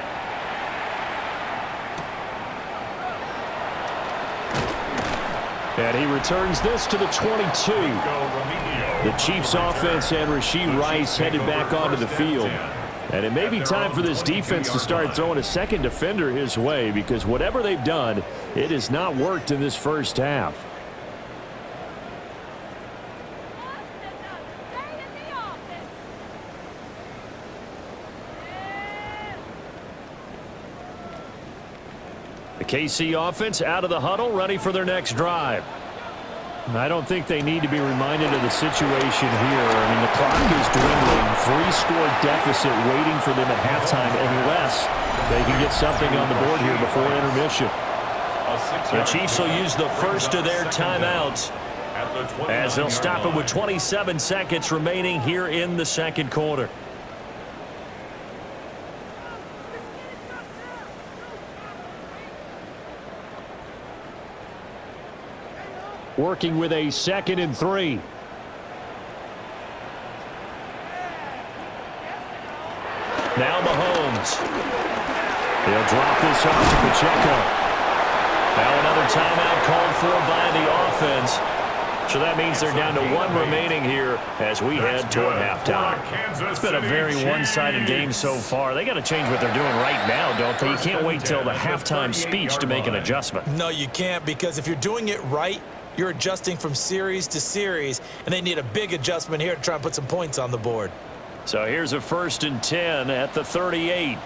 And he returns this to the 22. The Chiefs offense and Rashee Rice headed back onto the field. And it may be time for this defense to start throwing a second defender his way, because whatever they've done, it has not worked in this first half. The KC offense out of the huddle, ready for their next drive. I don't think they need to be reminded of the situation here. I mean, the clock is dwindling. 3-score deficit waiting for them at halftime unless they can get something on the board here before intermission. The Chiefs will use the first of their timeouts as they'll stop it with 27 seconds remaining here in the second quarter. Working with a 2nd and 3. Now Mahomes. He'll drop this off to Pacheco. Now another timeout called for by the offense. So that means they're down to 1 remaining here as we head toward halftime. It's been a very one-sided game so far. They got to change what they're doing right now, don't they? You can't wait till the halftime speech to make an adjustment. No, you can't, because if you're doing it right, you're adjusting from series to series, and they need a big adjustment here to try and put some points on the board. So here's a 1st and 10 at the 38.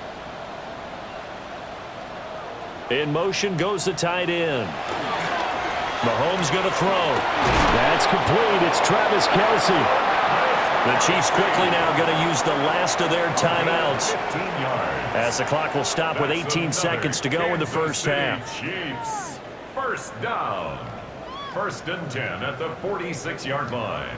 In motion goes the tight end. Mahomes going to throw. That's complete. It's Travis Kelce. The Chiefs quickly now going to use the last of their timeouts as the clock will stop with 18 seconds to go in the first half. Chiefs, first down. 1st and 10 at the 46-yard line.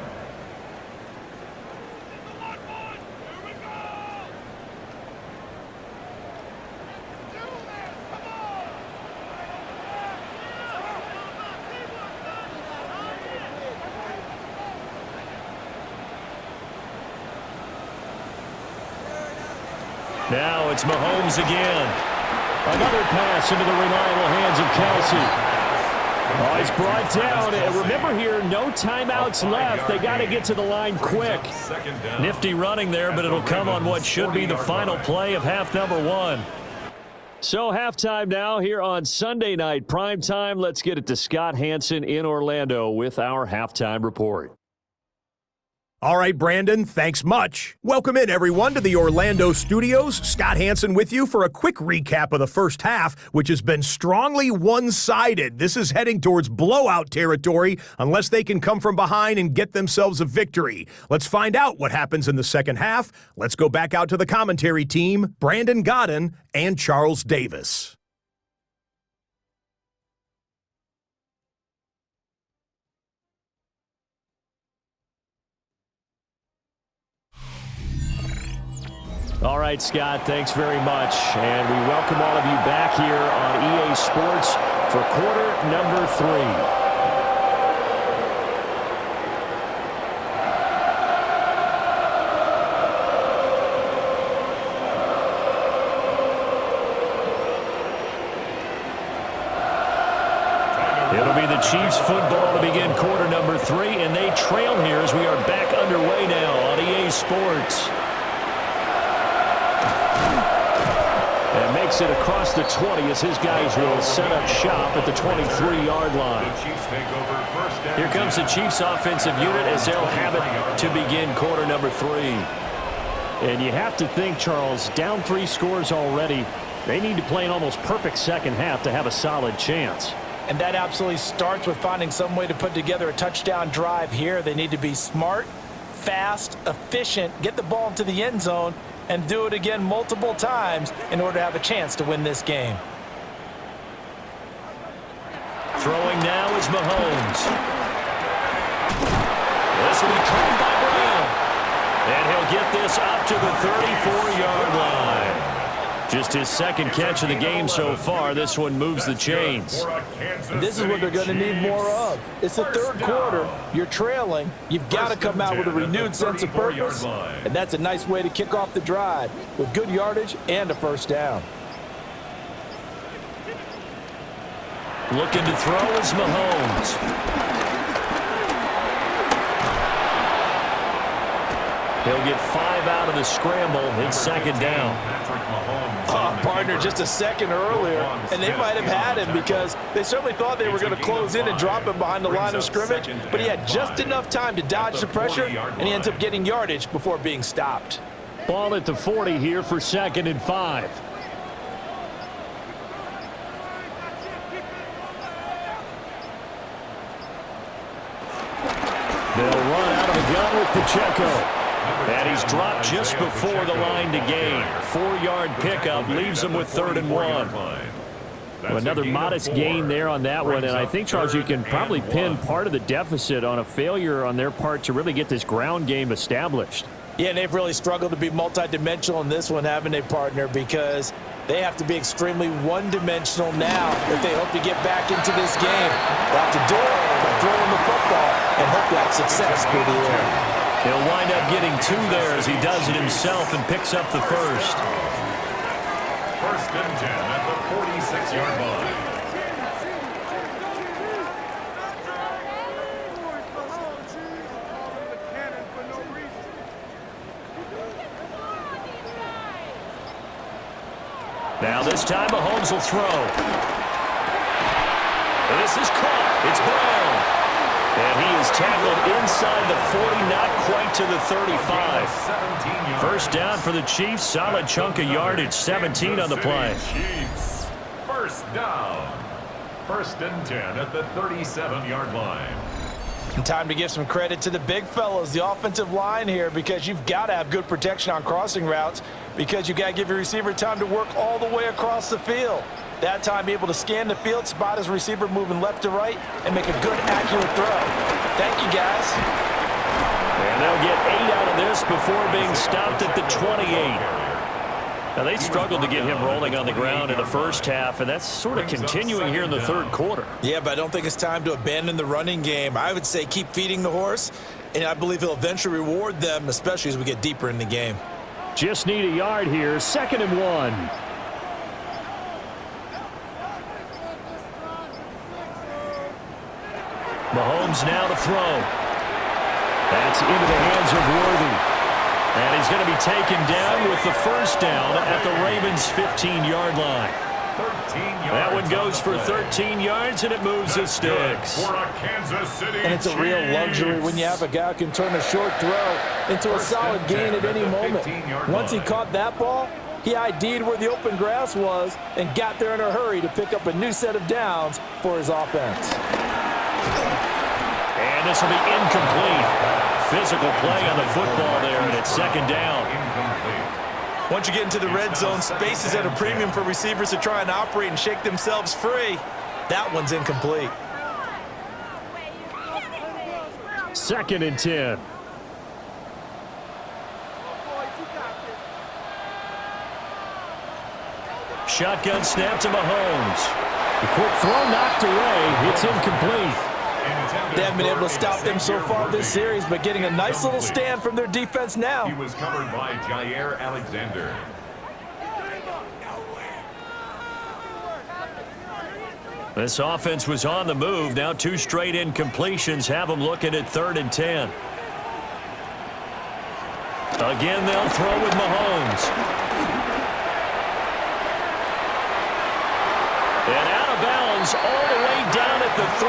Now it's Mahomes again. Another pass into the reliable hands of Kelce. Oh, he's brought down. And remember here, no timeouts left. They got to get to the line quick. Nifty running there, but it'll come on what should be the final play of half number 1. So halftime now here on Sunday night prime time. Let's get it to Scott Hansen in Orlando with our halftime report. All right, Brandon, thanks much. Welcome in, everyone, to the Orlando studios. Scott Hansen with you for a quick recap of the first half, which has been strongly one-sided. This is heading towards blowout territory unless they can come from behind and get themselves a victory. Let's find out what happens in the second half. Let's go back out to the commentary team, Brandon Godden and Charles Davis. All right, Scott, thanks very much. And we welcome all of you back here on EA Sports for quarter number 3. It'll be the Chiefs football to begin quarter number 3, and they trail here as we are back underway now on EA Sports. And takes it across the 20 as his guys will set up shop at the 23-yard line. Here comes the Chiefs offensive unit as they'll have it to begin quarter number 3. And you have to think, Charles, down 3 scores already. They need to play an almost perfect second half to have a solid chance. And that absolutely starts with finding some way to put together a touchdown drive here. They need to be smart, fast, efficient, get the ball into the end zone, and do it again multiple times in order to have a chance to win this game. Throwing now is Mahomes. This will be caught by Brown. And he'll get this up to the 34-yard line. Just his second catch of the game so far. This one moves the chains. And this is what they're going to need more of. It's the third quarter. You're trailing. You've got to come out with a renewed sense of purpose. And that's a nice way to kick off the drive with good yardage and a first down. Looking to throw is Mahomes. He'll get 5 out of the scramble. It's second down. Partner, just a second earlier, and they might have had him because they certainly thought they were going to close in and drop him behind the line of scrimmage, but he had just enough time to dodge the pressure, and he ends up getting yardage before being stopped. Ball at the 40 here for 2nd and 5. They'll run out of the gun with Pacheco. And he's dropped just before the line to gain. 4-yard pickup leaves him with 3rd and 1. Well, another modest gain there on that one. And I think, Charles, you can probably pin part of the deficit on a failure on their part to really get this ground game established. Yeah, and they've really struggled to be multidimensional in this one, haven't they, partner? Because they have to be extremely one-dimensional now if they hope to get back into this game. They'll have to do it by throwing the football and hope to have success through the air. He'll wind up getting 2 there as he does it himself and picks up the first. 1st and 10 at the 46-yard line. Now this time Mahomes will throw. This is caught. It's Brown. And he is tackled inside the 40, not quite to the 35. First down for the Chiefs. Solid chunk of yardage. 17 on the play. Chiefs. First down. 1st and 10 at the 37-yard line. And time to give some credit to the big fellas, the offensive line here, because you've got to have good protection on crossing routes because you've got to give your receiver time to work all the way across the field. That time, be able to scan the field, spot his receiver moving left to right, and make a good, accurate throw. Thank you, guys. And they'll get 8 out of this before being stopped at the 28. Now, they struggled to get him rolling on the ground in the first half, and that's sort of continuing here in the third quarter. Yeah, but I don't think it's time to abandon the running game. I would say keep feeding the horse, and I believe he'll eventually reward them, especially as we get deeper in the game. Just need a yard here. 2nd and 1. Mahomes now to throw. That's into the hands of Worthy. And he's going to be taken down with the first down at the Ravens' 15-yard line. That one goes for 13 yards, and it moves the sticks. And it's a real luxury when you have a guy who can turn a short throw into a solid gain at any moment. Once he caught that ball, he ID'd where the open grass was and got there in a hurry to pick up a new set of downs for his offense. And this will be incomplete. Physical play on the football there, and it's 2nd down. Once you get into the red zone, space is at a premium for receivers to try and operate and shake themselves free. That one's incomplete. 2nd and 10. Shotgun snap to Mahomes. The quick throw knocked away. It's incomplete. They haven't been able to stop them so far this series, but getting a nice little stand from their defense now. He was covered by Jair Alexander. This offense was on the move. Now 2 straight incompletions have them looking at 3rd and 10. Again, they'll throw with Mahomes. And out of bounds all the way down at the 3.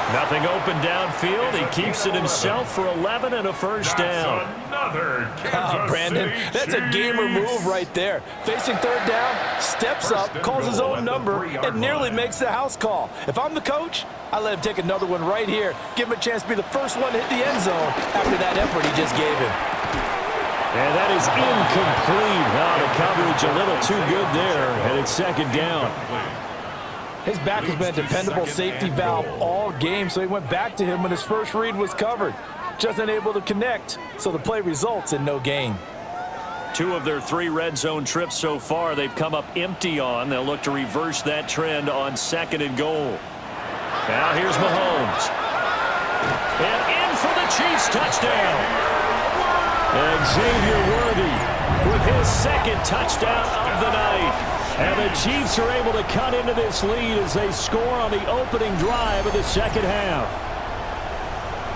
Nothing open downfield. He keeps it himself for 11 and a first down. Another Kansas Brandon, City that's a gamer move right there. Facing third down, steps up, calls his own number, and nearly makes the house call. If I'm the coach, I let him take another one right here. Give him a chance to be the first one to hit the end zone after that effort he just gave him. And that is incomplete. The coverage a little too good there, and it's second down. His back has been a dependable safety valve all game, so he went back to him when his first read was covered. Just unable to connect, so the play results in no gain. 2 of their 3 red zone trips so far, they've come up empty on. They'll look to reverse that trend on 2nd and goal. Now here's Mahomes. And in for the Chiefs touchdown. Xavier Worthy with his 2nd touchdown of the night. And the Chiefs are able to cut into this lead as they score on the opening drive of the second half.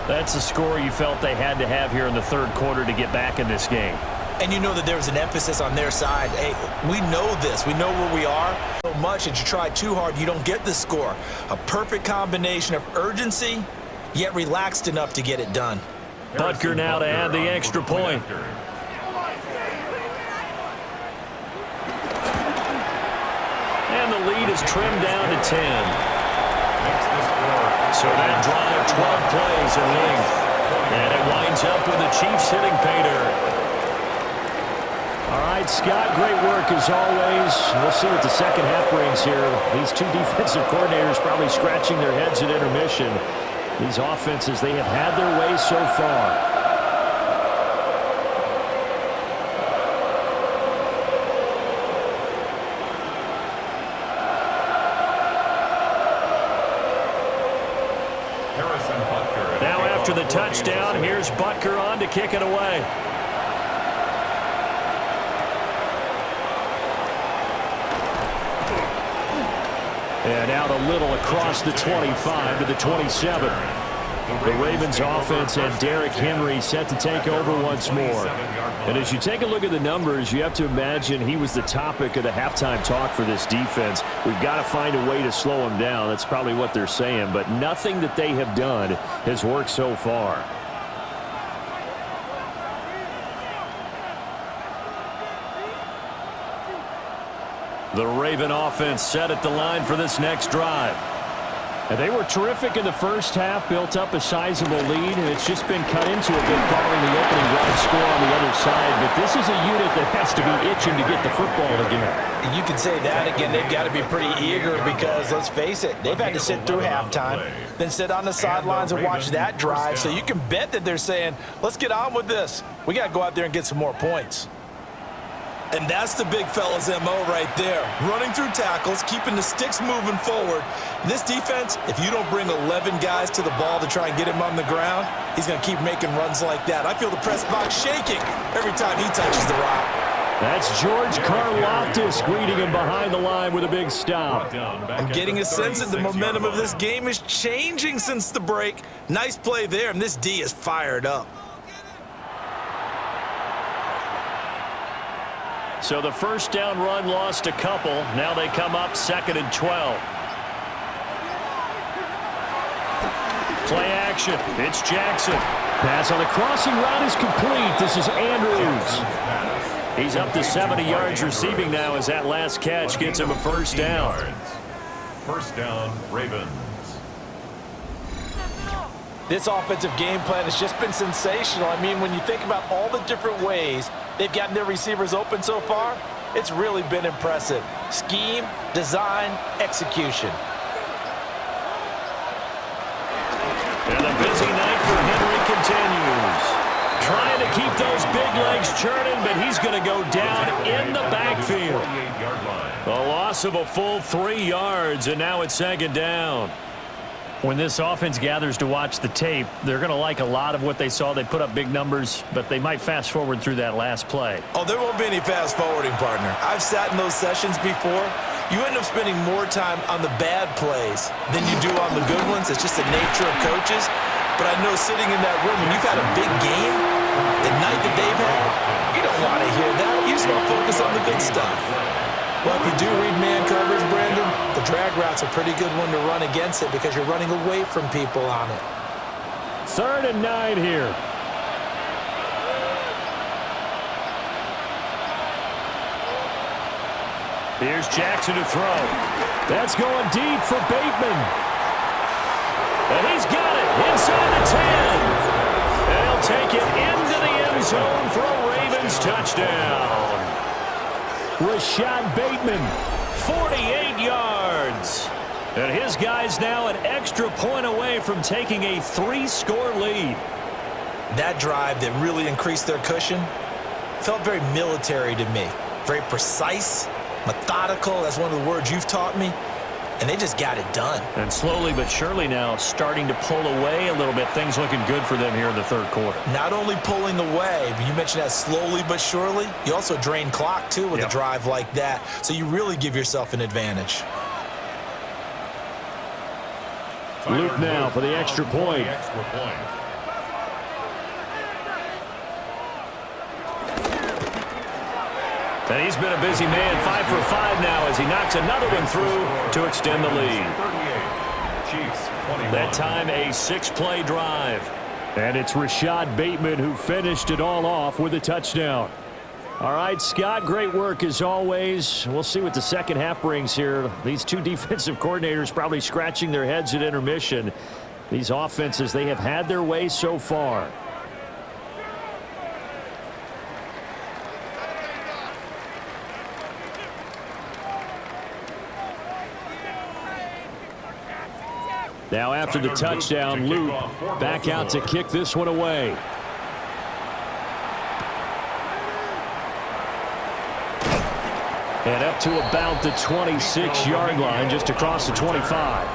That's the score you felt they had to have here in the third quarter to get back in this game. And you know that there was an emphasis on their side. Hey, we know this. We know where we are. So much that you try too hard, you don't get the score. A perfect combination of urgency, yet relaxed enough to get it done. Butker now to add the extra point. And the lead is trimmed down to 10. So that drive, 12 plays in length. And it winds up with the Chiefs hitting pay dirt. All right, Scott, great work as always. We'll see what the second half brings here. These 2 defensive coordinators probably scratching their heads at intermission. These offenses, they have had their way so far. After the touchdown, here's Butker on to kick it away. And out a little across the 25 to the 27. The Ravens offense and Derrick Henry set to take over once more. And as you take a look at the numbers, you have to imagine he was the topic of the halftime talk for this defense. We've got to find a way to slow him down. That's probably what they're saying. But nothing that they have done has worked so far. The Raven offense set at the line for this next drive. And they were terrific in the first half, built up a sizable lead, and it's just been cut into a bit following the opening drive score on the other side. But this is a unit that has to be itching to get the football again. You can say that again. They've got to be pretty eager because, let's face it, they've had to sit through halftime, then sit on the sidelines and watch that drive. So you can bet that they're saying, let's get on with this. We got to go out there and get some more points. And that's the big fella's MO right there. Running through tackles, keeping the sticks moving forward. This defense, if you don't bring 11 guys to the ball to try and get him on the ground, he's going to keep making runs like that. I feel the press box shaking every time he touches the rock. That's George Karlaftis greeting him behind the line with a big stop. I'm getting a sense that the momentum of this game is changing since the break. Nice play there, and this D is fired up. So the first down run lost a couple. Now they come up 2nd and 12. Play action. It's Jackson. Pass on the crossing route is complete. This is Andrews. He's up to 70 yards receiving now as that last catch gets him a first down. First down, Ravens. This offensive game plan has just been sensational. I mean, when you think about all the different ways they've gotten their receivers open so far, it's really been impressive. Scheme, design, execution. And a busy night for Henry continues. Trying to keep those big legs churning, but he's going to go down in the backfield. A loss of a full 3 yards, and now it's 2nd down. When this offense gathers to watch the tape, they're going to like a lot of what they saw. They put up big numbers, but they might fast forward through that last play. Oh, there won't be any fast forwarding, partner. I've sat in those sessions before. You end up spending more time on the bad plays than you do on the good ones. It's just the nature of coaches. But I know sitting in that room, when you've had a big game, the night that they've had, you don't want to hear that. You just want to focus on the good stuff. Well, if you do read man coverage, Brandon, the drag route's a pretty good one to run against it because you're running away from people on it. 3rd and 9 here. Here's Jackson to throw. That's going deep for Bateman. And he's got it inside the 10. And he'll take it into the end zone for a Ravens touchdown. Rashad Bateman, 48 yards. And his guy's now an extra point away from taking a 3-score lead. That drive that really increased their cushion felt very military to me. Very precise, methodical. That's one of the words you've taught me. And they just got it done. And slowly but surely now starting to pull away a little bit. Things looking good for them here in the 3rd quarter. Not only pulling away, but you mentioned that slowly but surely. You also drain clock, too, with a drive like that. So you really give yourself an advantage. Luke now for the extra point. And he's been a busy man, 5 for 5 now as he knocks another one through to extend the lead. That time a 6-play drive. And it's Rashad Bateman who finished it all off with a touchdown. All right, Scott, great work as always. We'll see what the second half brings here. These two defensive coordinators probably scratching their heads at intermission. These offenses, they have had their way so far. Now after the touchdown, Luke back out to kick this one away. And up to about the 26-yard line, just across the 25.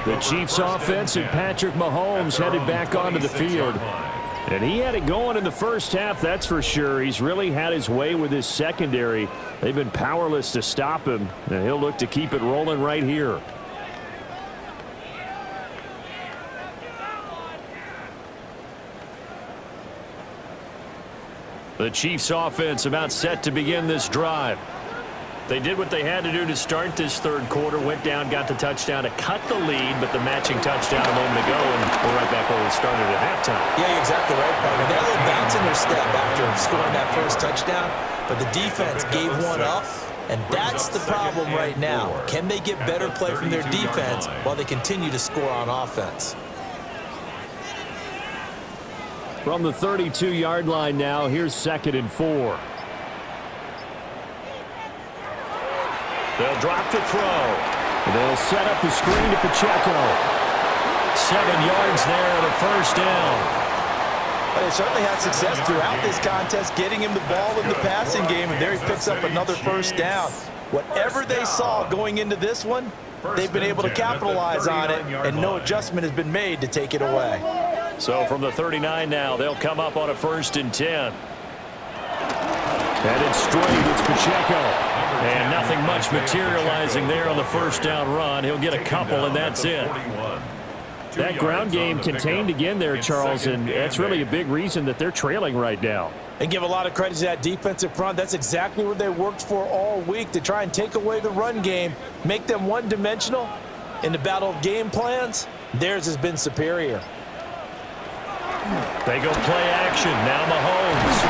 The Chiefs offense and Patrick Mahomes headed back onto the field. And he had it going in the first half, that's for sure. He's really had his way with his secondary. They've been powerless to stop him, and he'll look to keep it rolling right here. The Chiefs offense about set to begin this drive. They did what they had to do to start this 3rd quarter, went down, got the touchdown to cut the lead, but the matching touchdown a moment ago, and we're right back where we started at halftime. Yeah, you're exactly right, partner. They had a little bounce in their step after scoring that first touchdown, but the defense gave one up, and that's the problem right now. Can they get better play from their defense while they continue to score on offense? From the 32-yard line now, here's 2nd and 4. They'll drop the throw. They'll set up the screen to Pacheco. 7 yards there and a first down. But they certainly had success throughout this contest, getting him the ball in the passing game, and there he picks up another first down. Whatever they saw going into this one, they've been able to capitalize on it, and no adjustment has been made to take it away. So from the 39 now, they'll come up on a 1st and 10. And it's straight. It's Pacheco. And nothing much materializing there on the first down run. He'll get a couple, and that's it. That ground game contained again there, Charles, and that's really a big reason that they're trailing right now. And give a lot of credit to that defensive front. That's exactly what they worked for all week, to try and take away the run game, make them one-dimensional. In the battle of game plans, theirs has been superior. They go play action. Now Mahomes.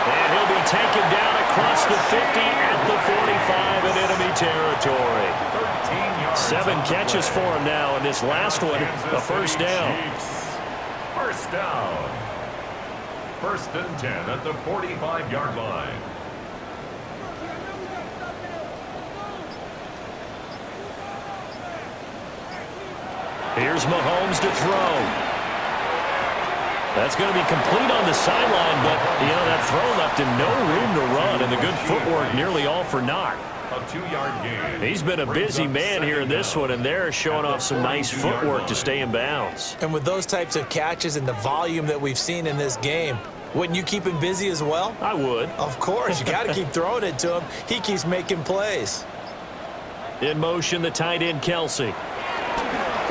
And he'll be taken down across the 50 at the 45 in enemy territory. 7 catches for him now, and this last one, a first down. First down. 1st and 10 at the 45-yard line. Here's Mahomes to throw. That's going to be complete on the sideline, but, you know, that throw left him no room to run, and the good footwork nearly all for naught. A 2-yard gain. He's been a busy man here in this one, and they're showing off some nice footwork to stay in bounds. And with those types of catches and the volume that we've seen in this game, wouldn't you keep him busy as well? I would. Of course. You got to keep throwing it to him. He keeps making plays. In motion, the tight end, Kelsey.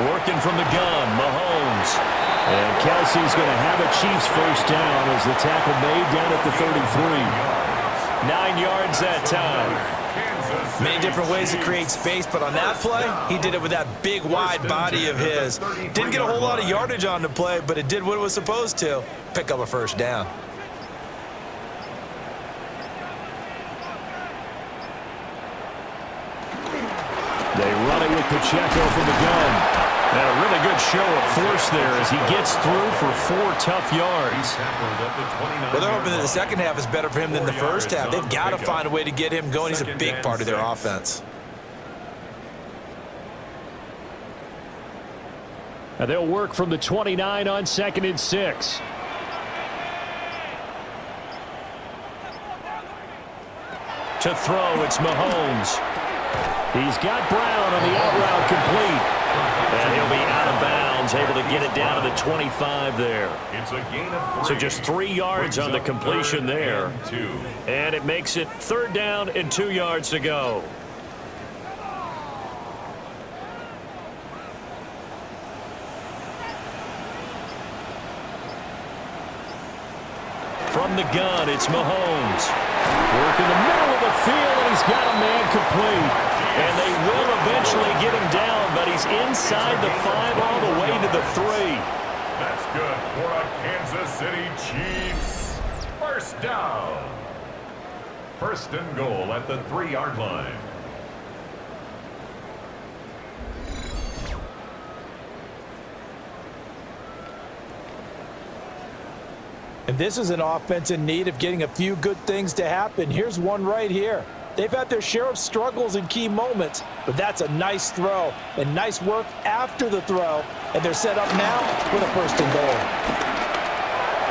Working from the gun, Mahomes. And Kelsey's going to have a Chiefs first down as the tackle made down at the 33. 9 yards that time. Many different ways to create space, but on that play, he did it with that big, wide body of his. Didn't get a whole lot of yardage on the play, but it did what it was supposed to. Pick up a first down. They run it with Pacheco from the gun. And a really good show of force there as he gets through for 4 tough yards. Well, they're hoping that the second half is better for him than the first half. They've got to find a way to get him going. He's a big part of their offense. Now they'll work from the 29 on 2nd and 6. To throw, it's Mahomes. He's got Brown on the out route complete. And he'll be out of bounds, able to get it down to the 25 there. It's a gain of 3. So just 3 yards on the completion there. And it makes it 3rd down and 2 yards to go. From the gun, it's Mahomes. Work in the middle of the field, and he's got a man complete. And they will eventually get him down, but he's inside the 5 all the way to the 3. That's good for a Kansas City Chiefs. First down. 1st and goal at the 3-yard line. And this is an offense in need of getting a few good things to happen. Here's one right here. They've had their share of struggles in key moments, but that's a nice throw and nice work after the throw. And they're set up now with a 1st and goal.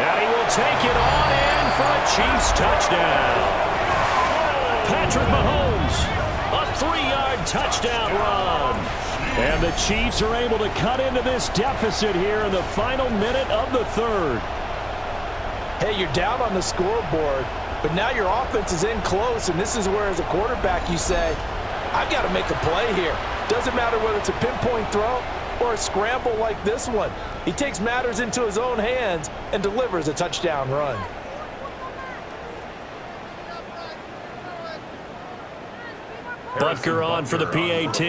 And he will take it on in for a Chiefs touchdown. Patrick Mahomes, a 3-yard touchdown run. And the Chiefs are able to cut into this deficit here in the final minute of the 3rd. Hey, you're down on the scoreboard, but now your offense is in close, and this is where, as a quarterback, you say, I've got to make a play here. Doesn't matter whether it's a pinpoint throw or a scramble like this one. He takes matters into his own hands and delivers a touchdown run. Butker on for the PAT.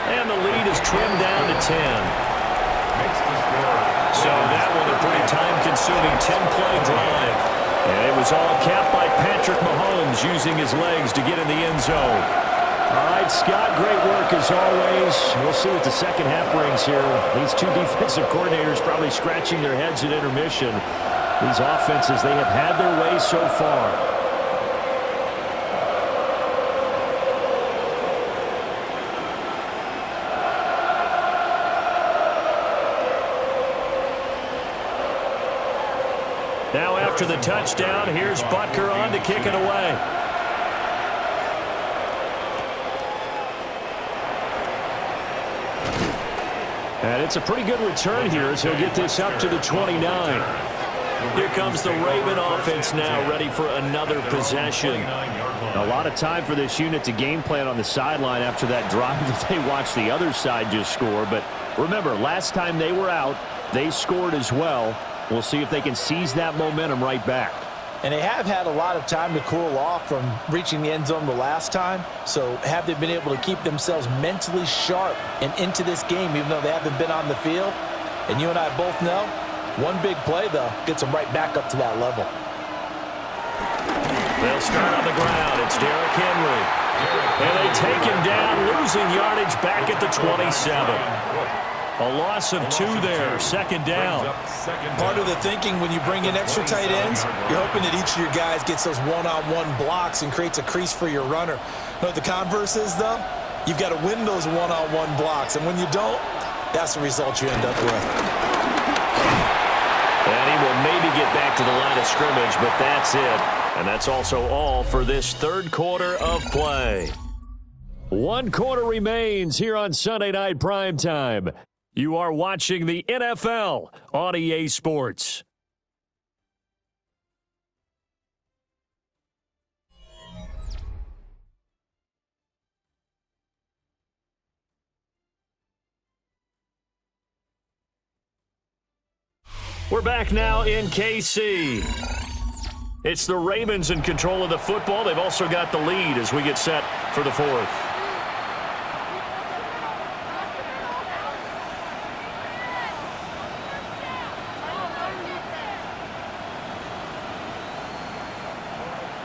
And the lead is trimmed down to 10. So that one a pretty time-consuming 10-play drive. And it was all capped by Patrick Mahomes using his legs to get in the end zone. All right, Scott, great work as always. We'll see what the second half brings here. These two defensive coordinators probably scratching their heads at intermission. These offenses, they have had their way so far. Now after the touchdown, here's Butker on to kick it away. And it's a pretty good return here as he'll get this up to the 29. Here comes the Raven offense now, ready for another possession. A lot of time for this unit to game plan on the sideline after that drive that they watched the other side just score. But remember, last time they were out, they scored as well. We'll see if they can seize that momentum right back. And they have had a lot of time to cool off from reaching the end zone the last time. So have they been able to keep themselves mentally sharp and into this game, even though they haven't been on the field? And you and I both know, one big play, though, gets them right back up to that level. They'll start on the ground. It's Derrick Henry. And they take him down, losing yardage back at the 27. A loss of 2 there, second down. Part of the thinking when you bring in extra tight ends, you're hoping that each of your guys gets those one-on-one blocks and creates a crease for your runner. You know what the converse is, though? You've got to win those one-on-one blocks, and when you don't, that's the result you end up with. And he will maybe get back to the line of scrimmage, but that's it. And that's also all for this third quarter of play. 1 quarter remains here on Sunday Night Primetime. You are watching the NFL on EA Sports. We're back now in KC. It's the Ravens in control of the football. They've also got the lead as we get set for the fourth.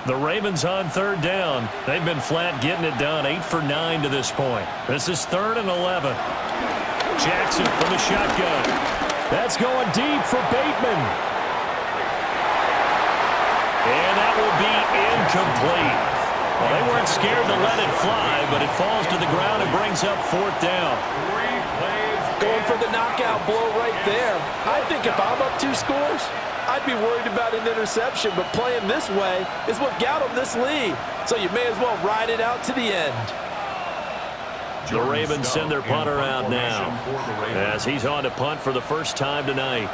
The Ravens on third down. They've been flat getting it done. 8 for 9 to this point. This is 3rd and 11. Jackson from the shotgun. That's going deep for Bateman. And that will be incomplete. Well, they weren't scared to let it fly, but it falls to the ground and brings up 4th down. Going for the knockout blow right there. I think if I'm up 2 scores, I'd be worried about an interception, but playing this way is what got them this lead. So you may as well ride it out to the end. The Ravens send their punter out now as he's on to punt for the first time tonight.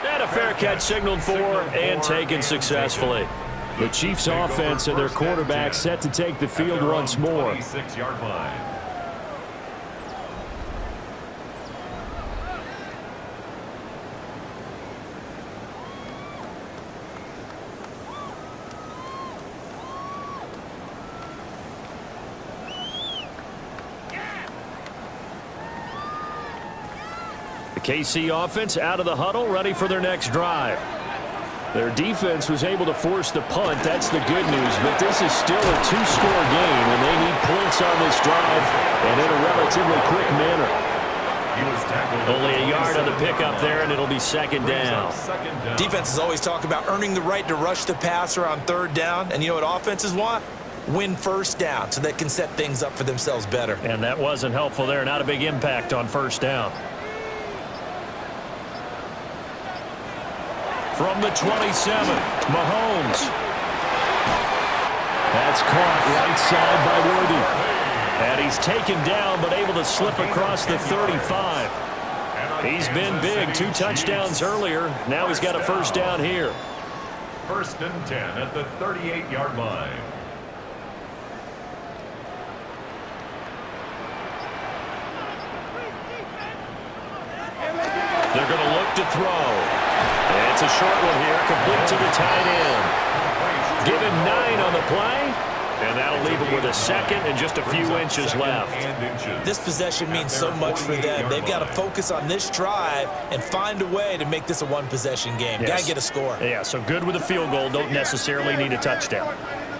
And a fair catch signaled for and taken successfully. The Chiefs' offense and their quarterback set to take the field once more. KC offense out of the huddle, ready for their next drive. Their defense was able to force the punt. That's the good news, but this is still a 2-score game, and they need points on this drive and in a relatively quick manner. Only a yard on the pickup there, and it'll be 2nd down. Defenses always talk about earning the right to rush the passer on 3rd down, and you know what offenses want? Win 1st down so they can set things up for themselves better. And that wasn't helpful there. Not a big impact on 1st down. From the 27, Mahomes. That's caught right side by Worthy. And he's taken down but able to slip across the 35. He's been big. 2 touchdowns earlier. Now he's got a 1st down here. 1st and 10 at the 38-yard line. They're going to look to throw. It's a short one here, complete to the tight end. Given 9 on the play, and that'll leave him with a 2nd and just a few inches left. This possession means so much for them. They've got to focus on this drive and find a way to make this a 1-possession game. Yes. Got to get a score. Yeah, so good with a field goal. Don't necessarily need a touchdown.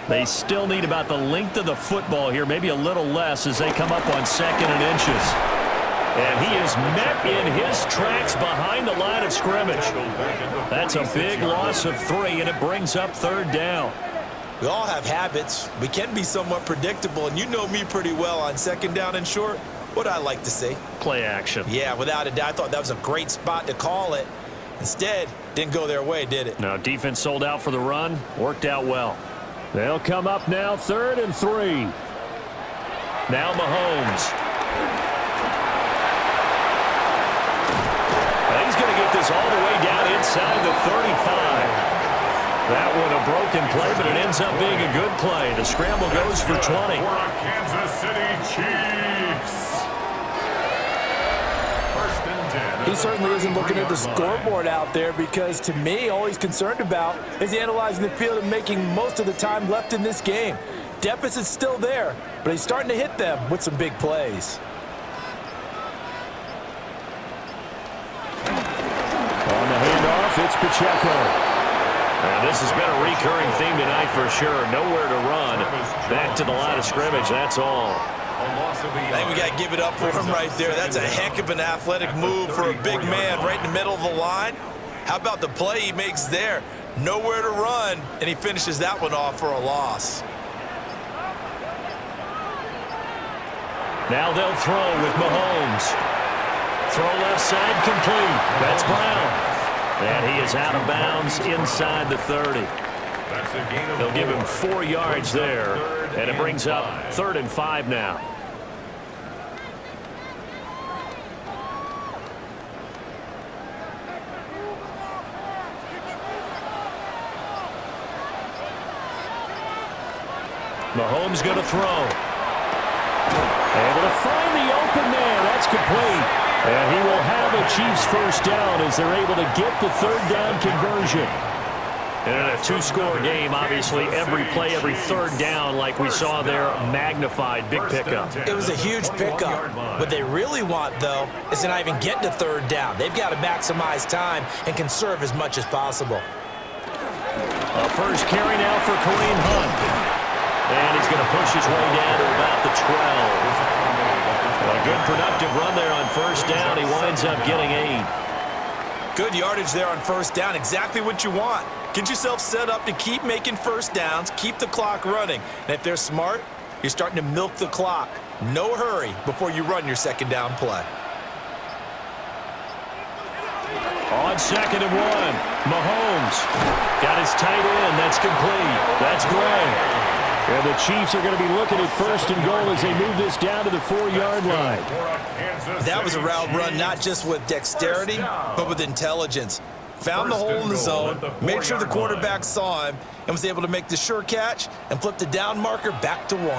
They still need about the length of the football here, maybe a little less as they come up on 2nd and inches. And he is met in his tracks behind the line of scrimmage. That's a big loss of 3, and it brings up 3rd down. We all have habits. We can be somewhat predictable, and you know me pretty well on 2nd down and short. What I like to see? Play action. Yeah, without a doubt. I thought that was a great spot to call it. Instead, didn't go their way, did it? No, defense sold out for the run. Worked out well. They'll come up now 3rd and 3. Now Mahomes. He's going to get this all the way down inside the 35. That one a broken play, but it ends up being a good play. The scramble goes for 20. For Kansas City Chiefs. 1st and 10. He certainly isn't looking at the scoreboard out there because, to me, all he's concerned about is analyzing the field and making most of the time left in this game. Deficit's still there, but he's starting to hit them with some big plays. On the handoff, it's Pacheco. And this has been a recurring theme tonight for sure. Nowhere to run. Back to the line of scrimmage, that's all. I think we got to give it up for him right there. That's a heck of an athletic move for a big man right in the middle of the line. How about the play he makes there? Nowhere to run, and he finishes that one off for a loss. Now they'll throw with Mahomes. Throw left side complete. That's Brown. And he is out of bounds inside the 30. They'll give him 4 yards there. And it brings up 3rd and 5 now. Mahomes going to throw. Able to find the open man. That's complete. And he will have a Chiefs first down as they're able to get the third down conversion. And in a two-score game, obviously every play, every third down, like we saw there, magnified. Big pickup. It was a huge pickup. What they really want, though, is to not even get to third down. They've got to maximize time and conserve as much as possible. A first carry now for Kareem Hunt. And he's going to push his way down to about the 12. A good productive run there on first down. He winds up getting 8. Good yardage there on first down. Exactly what you want. Get yourself set up to keep making first downs, keep the clock running. And if they're smart, you're starting to milk the clock. No hurry before you run your second down play. On 2nd and 1, Mahomes got his tight end. That's complete. That's Gray. And the Chiefs are going to be looking at first and goal as they move this down to the 4-yard line. That was a route run not just with dexterity, but with intelligence. Found the hole in the zone, made sure the quarterback saw him, and was able to make the sure catch and flip the down marker back to 1. And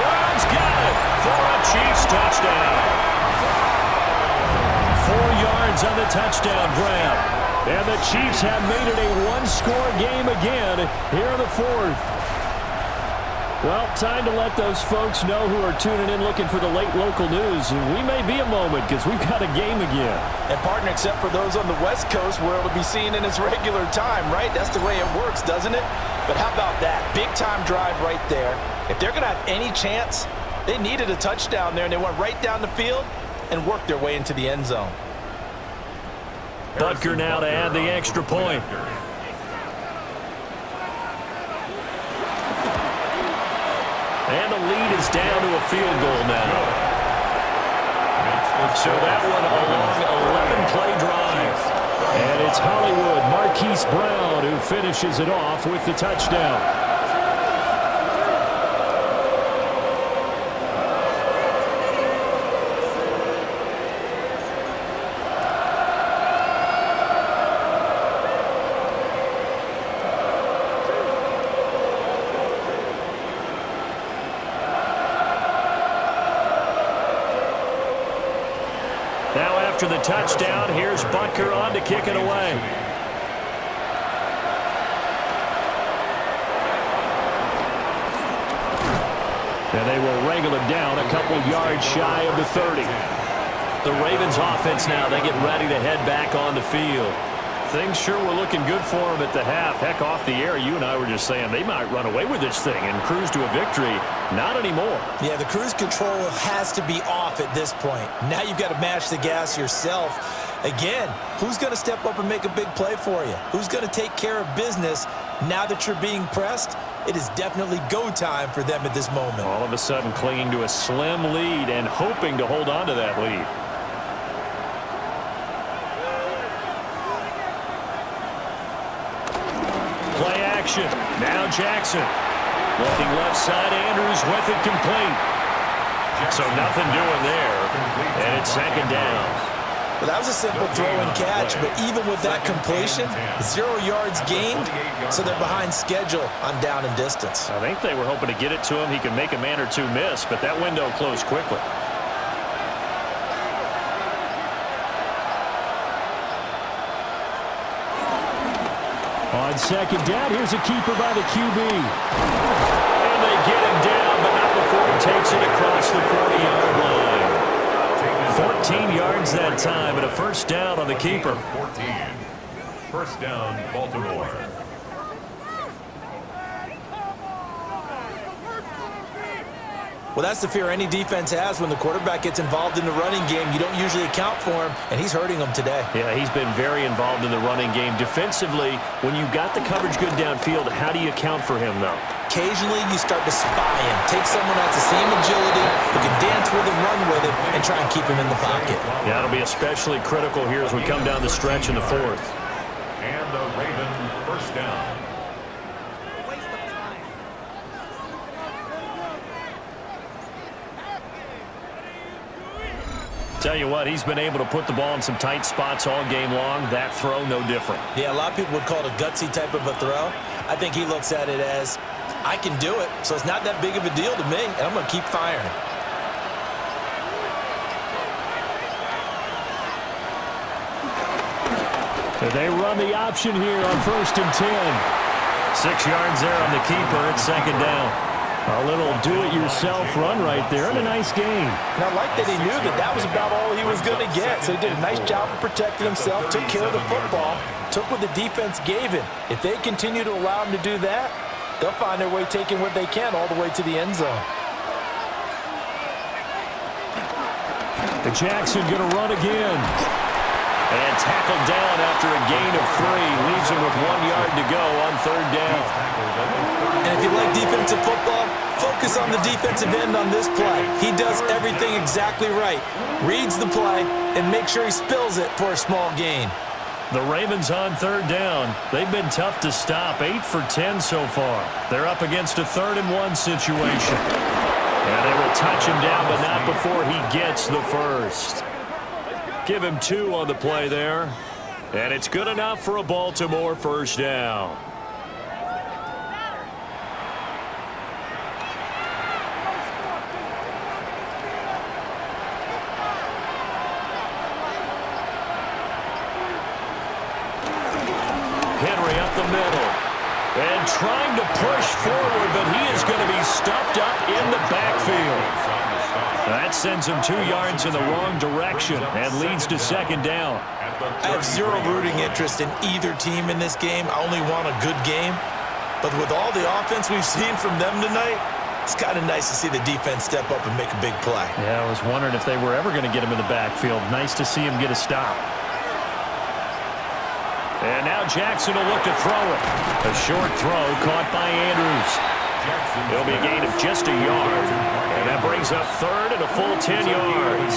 Brown's got it for a Chiefs touchdown. 4 yards on the touchdown grab. And the Chiefs have made it a one-score game again here in the 4th. Well, time to let those folks know who are tuning in looking for the late local news. We may be a moment because we've got a game again. And, partner, except for those on the West Coast where it'll be seen in its regular time, right? That's the way it works, doesn't it? But how about that? Big-time drive right there. If they're going to have any chance, they needed a touchdown there, and they went right down the field and worked their way into the end zone. Butker now to add the extra point. And the lead is down to a field goal now. So that one a long 11-play drive. And it's Hollywood Marquise Brown who finishes it off with the touchdown. Now after the touchdown, here's Butker on to kick it away. And they will wrangle him down a couple yards shy of the 30. The Ravens offense now, they get ready to head back on the field. Things sure were looking good for them at the half. Heck, off the air, you and I were just saying they might run away with this thing and cruise to a victory. Not anymore. Yeah, the cruise control has to be off at this point. Now you've got to mash the gas yourself. Again, who's going to step up and make a big play for you? Who's going to take care of business now that you're being pressed? It is definitely go time for them at this moment. All of a sudden clinging to a slim lead and hoping to hold on to that lead. Play action. Now Jackson. Looking left side, Andrews with it complete. So nothing doing there. And it's 2nd down. Well, that was a simple throw and catch, but even with that completion, 0 yards gained, so they're behind schedule on down and distance. I think they were hoping to get it to him. He could make a man or two miss, but that window closed quickly. On 2nd down, here's a keeper by the QB. And they get him down, but not before he takes it across the 40-yard line. 14 yards that time, and a first down on the keeper. 14. First down, Baltimore. Well, that's the fear any defense has when the quarterback gets involved in the running game. You don't usually account for him, and he's hurting them today. Yeah, he's been very involved in the running game. Defensively, when you've got the coverage good downfield, how do you account for him, though? Occasionally, you start to spy him. Take someone that's the same agility, who can dance with him, run with him, and try and keep him in the pocket. Yeah, it'll be especially critical here as we come down the stretch in the 4th. And the Raven first down. Tell you what, he's been able to put the ball in some tight spots all game long. That throw, no different. Yeah, a lot of people would call it a gutsy type of a throw. I think he looks at it as, I can do it, so it's not that big of a deal to me, and I'm going to keep firing. They run the option here on 1st and 10. 6 yards there on the keeper. It's 2nd down. A little do-it-yourself run right there, and a nice gain. And I like that he knew that that was about all he was going to get. So he did a nice job of protecting himself, took care of the football, took what the defense gave him. If they continue to allow him to do that, they'll find their way taking what they can all the way to the end zone. Jackson going to run again. And tackled down after a gain of 3. Leaves him with 1 yard to go on 3rd down. And if you like defensive football, focus on the defensive end on this play. He does everything exactly right. Reads the play and makes sure he spills it for a small gain. The Ravens on 3rd down. They've been tough to stop. 8 for 10 so far. They're up against a 3rd and 1 situation. And they will touch him down, but not before he gets the first. Give him 2 on the play there. And it's good enough for a Baltimore 1st down. Henry up the middle. And trying to push forward, but he is going to be stuffed up in the backfield. That sends him 2 yards in the wrong direction and leads to 2nd down. I have zero rooting interest in either team in this game. I only want a good game. But with all the offense we've seen from them tonight, it's kind of nice to see the defense step up and make a big play. Yeah, I was wondering if they were ever going to get him in the backfield. Nice to see him get a stop. And now Jackson will look to throw it. A short throw caught by Andrews. It'll be a gain of just a yard. And that brings up 3rd and a full 10 yards.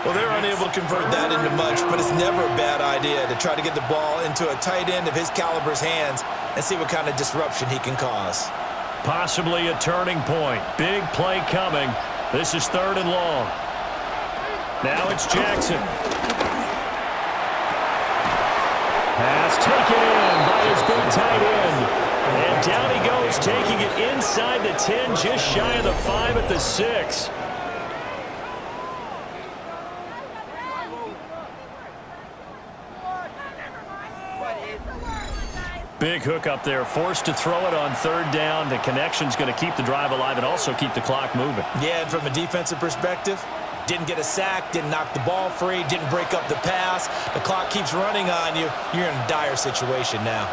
Well, they're unable to convert that into much, but it's never a bad idea to try to get the ball into a tight end of his caliber's hands and see what kind of disruption he can cause. Possibly a turning point. Big play coming. This is 3rd and long. Now it's Jackson. Pass taken in by his big tight end. And down he goes, taking it inside the 10, just shy of the 5 at the 6. Big hook up there, forced to throw it on 3rd down. The connection's going to keep the drive alive and also keep the clock moving. Yeah, and from a defensive perspective, didn't get a sack, didn't knock the ball free, didn't break up the pass. The clock keeps running on you. You're in a dire situation now.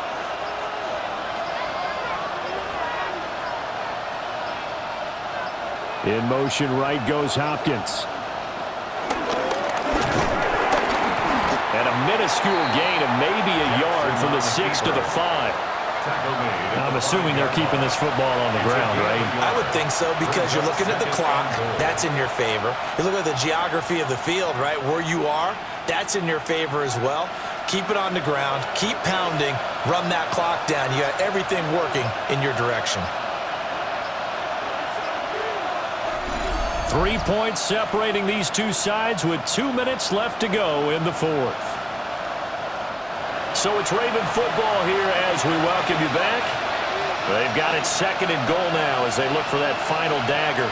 In motion, right goes Hopkins. And a minuscule gain of maybe a yard from the 6 to the 5. I'm assuming they're keeping this football on the ground, right? I would think so, because you're looking at the clock. That's in your favor. You look at the geography of the field, right? Where you are, that's in your favor as well. Keep it on the ground. Keep pounding. Run that clock down. You got everything working in your direction. 3 points separating these two sides with 2 minutes left to go in the 4th. So it's Raven football here as we welcome you back. They've got it 2nd and goal now as they look for that final dagger.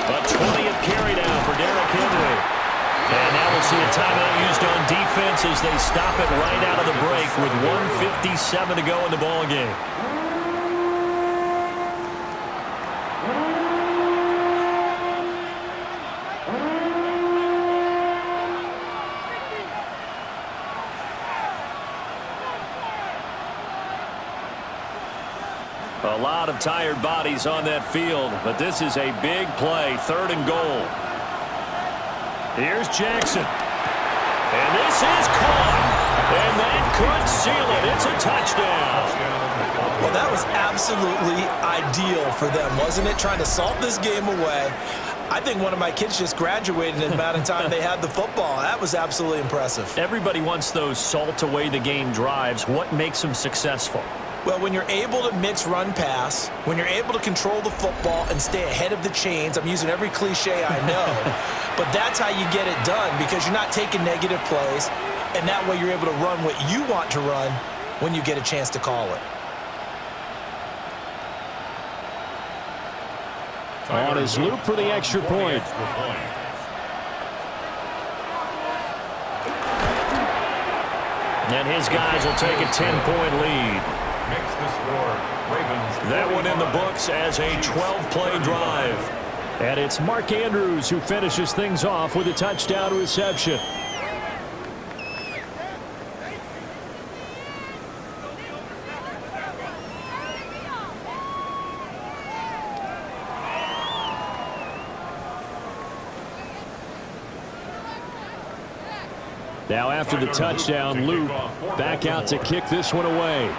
A 20th carry now for Derrick Henry. And now we'll see a timeout used on defense as they stop it right out of the break with 1:57 to go in the ball game. A lot of tired bodies on that field, but this is a big play, 3rd and goal. Here's Jackson. And this is caught. And that could seal it. It's a touchdown. Well, that was absolutely ideal for them, wasn't it? Trying to salt this game away. I think one of my kids just graduated in the amount of time they had the football. That was absolutely impressive. Everybody wants those salt away the game drives. What makes them successful? Well, when you're able to mix run pass, when you're able to control the football and stay ahead of the chains, I'm using every cliche I know, but that's how you get it done because you're not taking negative plays, and that way you're able to run what you want to run when you get a chance to call it. On his loop for the extra point. And his guys will take a 10-point lead. Makes the score. Ravens. That one in the books as a 12-play drive. And it's Mark Andrews who finishes things off with a touchdown reception. Now after the touchdown, Luke back out to kick this one away.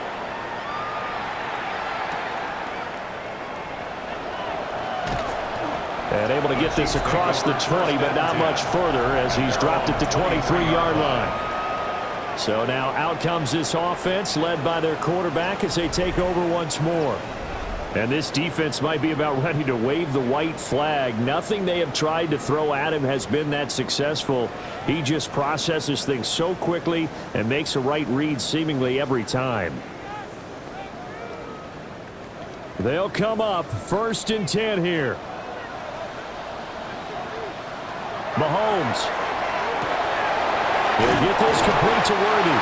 And able to get this across the 20, but not much further as he's dropped at the 23-yard line. So now out comes this offense led by their quarterback as they take over once more. And this defense might be about ready to wave the white flag. Nothing they have tried to throw at him has been that successful. He just processes things so quickly and makes a right read seemingly every time. They'll come up 1st and 10 here. Mahomes. He'll get this complete to Worthy.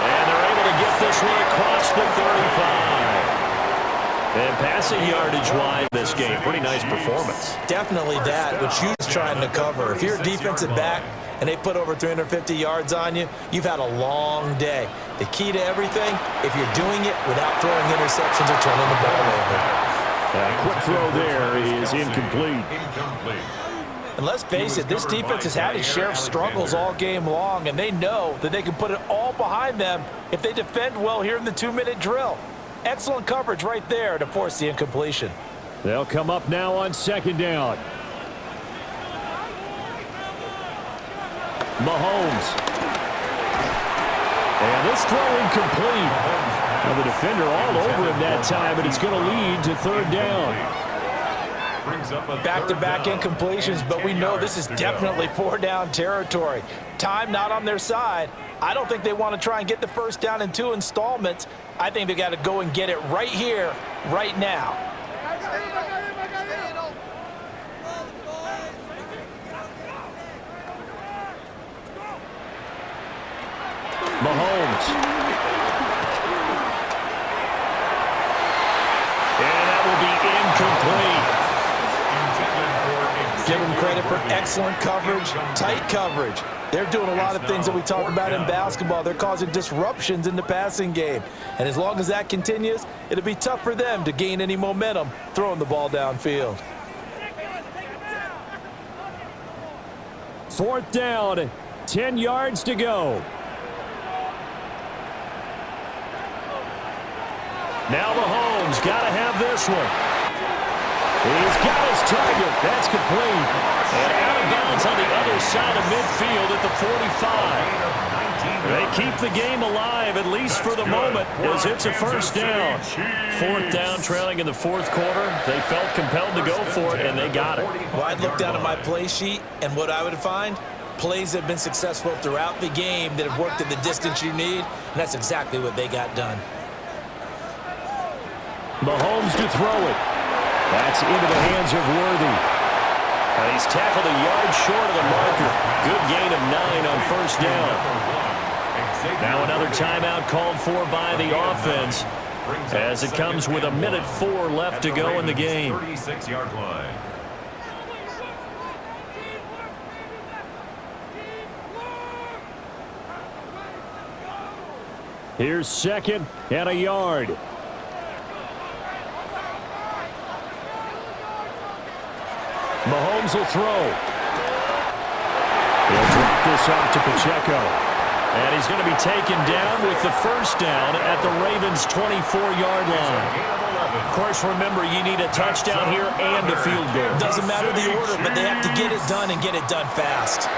And they're able to get this one across the 35. And passing yardage-wise this game, pretty nice performance. Definitely that, which you're trying to cover. If you're a defensive back and they put over 350 yards on you, you've had a long day. The key to everything, if you're doing it without throwing interceptions or turning the ball over. A quick throw there is incomplete. And let's face it, this defense has had its share of struggles all game long, and they know that they can put it all behind them if they defend well here in the 2-minute drill. Excellent coverage right there to force the incompletion. They'll come up now on 2nd down. Mahomes. And this throw incomplete. Well, the defender all over him that time, but it's going to lead to 3rd down. Back-to-back incompletions, but we know this is definitely 4-down territory. Time not on their side. I don't think they want to try and get the 1st down in 2 installments. I think they got to go and get it right here, right now. Mahomes. And that will be incomplete. Give them credit for excellent coverage, tight coverage. They're doing a lot of things that we talk about in basketball. They're causing disruptions in the passing game. And as long as that continues, it'll be tough for them to gain any momentum throwing the ball downfield. 4th down, 10 yards to go. Now Mahomes got to have this one. He's got his target. That's complete. And out of bounds on the other side of midfield at the 45. They keep the game alive, at least for the moment, as it's a 1st down. 4th down, trailing in the 4th quarter. They felt compelled to go for it, and they got it. Well, I'd look down at my play sheet, and what I would find, plays that have been successful throughout the game that have worked at the distance you need, and that's exactly what they got done. Mahomes to throw it. That's into the hands of Worthy. And he's tackled a yard short of the marker. Good gain of 9 on 1st down. Now another timeout called for by the offense as it comes with 1:04 left to go in the game. 36-yard line. Here's 2nd and a yard. Mahomes will throw. He'll drop this off to Pacheco. And he's going to be taken down with the 1st down at the Ravens' 24-yard line. Of course, remember, you need a touchdown here and a field goal. Doesn't matter the order, but they have to get it done and get it done fast.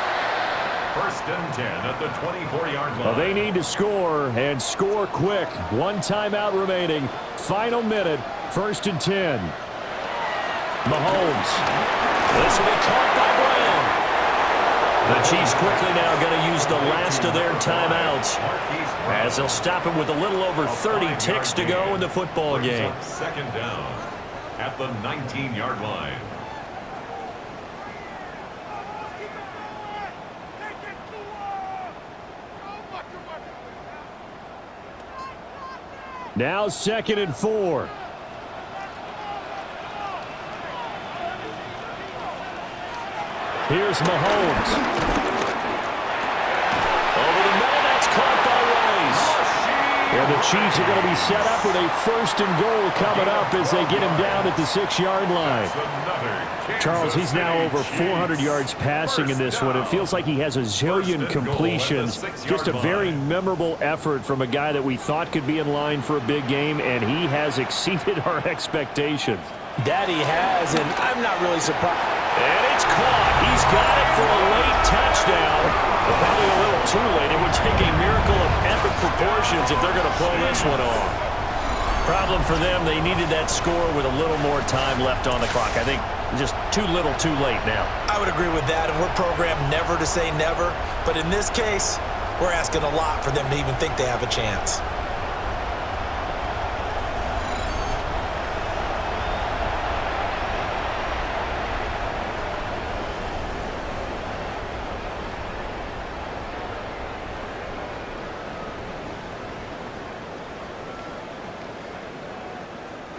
First and 10 at the 24-yard line. Well, they need to score, and score quick. One timeout remaining. Final minute. First and 10. Mahomes. This will be caught by Brown. The Chiefs quickly now going to use the last of their timeouts, as they'll stop him with a little over 30 ticks to go in the football game. Second down at the 19-yard line. Now 2nd and 4. Here's Mahomes. Over the middle, that's caught by Rice. And the Chiefs are going to be set up with a 1st and goal coming up as they get him down at the 6-yard line. Charles, he's now over 400 yards passing in this one. It feels like he has a zillion completions. Just a very memorable effort from a guy that we thought could be in line for a big game, and he has exceeded our expectations. That he has, and I'm not really surprised. And it's caught. He's got it for a late touchdown. But probably a little too late. It would take a miracle of epic proportions if they're going to pull this one off. Problem for them, they needed that score with a little more time left on the clock. I think just too little too late now. I would agree with that, and we're programmed never to say never. But in this case, we're asking a lot for them to even think they have a chance.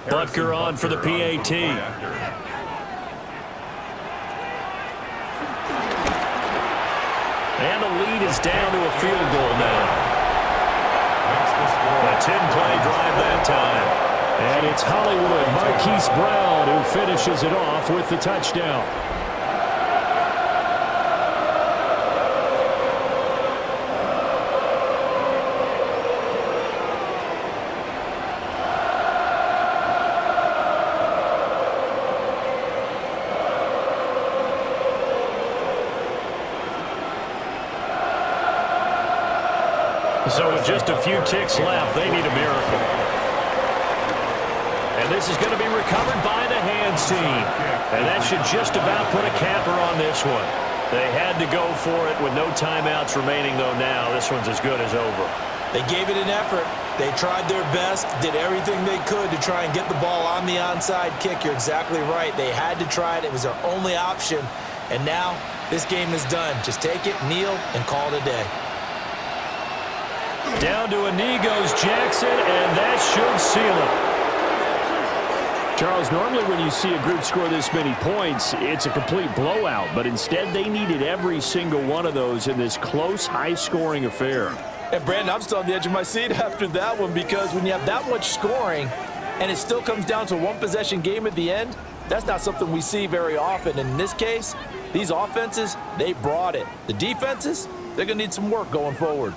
Butker on for the PAT. And the lead is down to a field goal now. A 10-play drive that time. And it's Hollywood Marquise Brown who finishes it off with the touchdown. So with just a few ticks left, they need a miracle. And this is going to be recovered by the hands team. And that should just about put a capper on this one. They had to go for it with no timeouts remaining, though now this one's as good as over. They gave it an effort. They tried their best, did everything they could to try and get the ball on the onside kick. You're exactly right. They had to try it. It was their only option. And now this game is done. Just take it, kneel, and call it a day. Down to a knee goes Jackson, and that should seal it. Charles, normally when you see a group score this many points, it's a complete blowout. But instead, they needed every single one of those in this close, high-scoring affair. And, Brandon, I'm still on the edge of my seat after that one, because when you have that much scoring and it still comes down to a one-possession game at the end, that's not something we see very often. And in this case, these offenses, they brought it. The defenses, they're going to need some work going forward.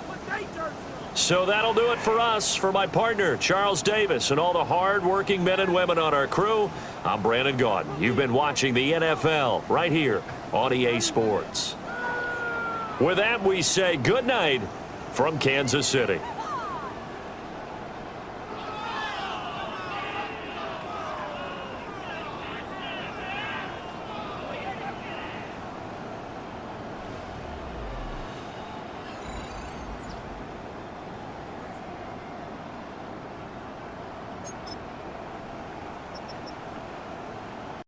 So that'll do it for us. For my partner, Charles Davis, and all the hard-working men and women on our crew, I'm Brandon Gaudin. You've been watching the NFL right here on EA Sports. With that, we say good night from Kansas City.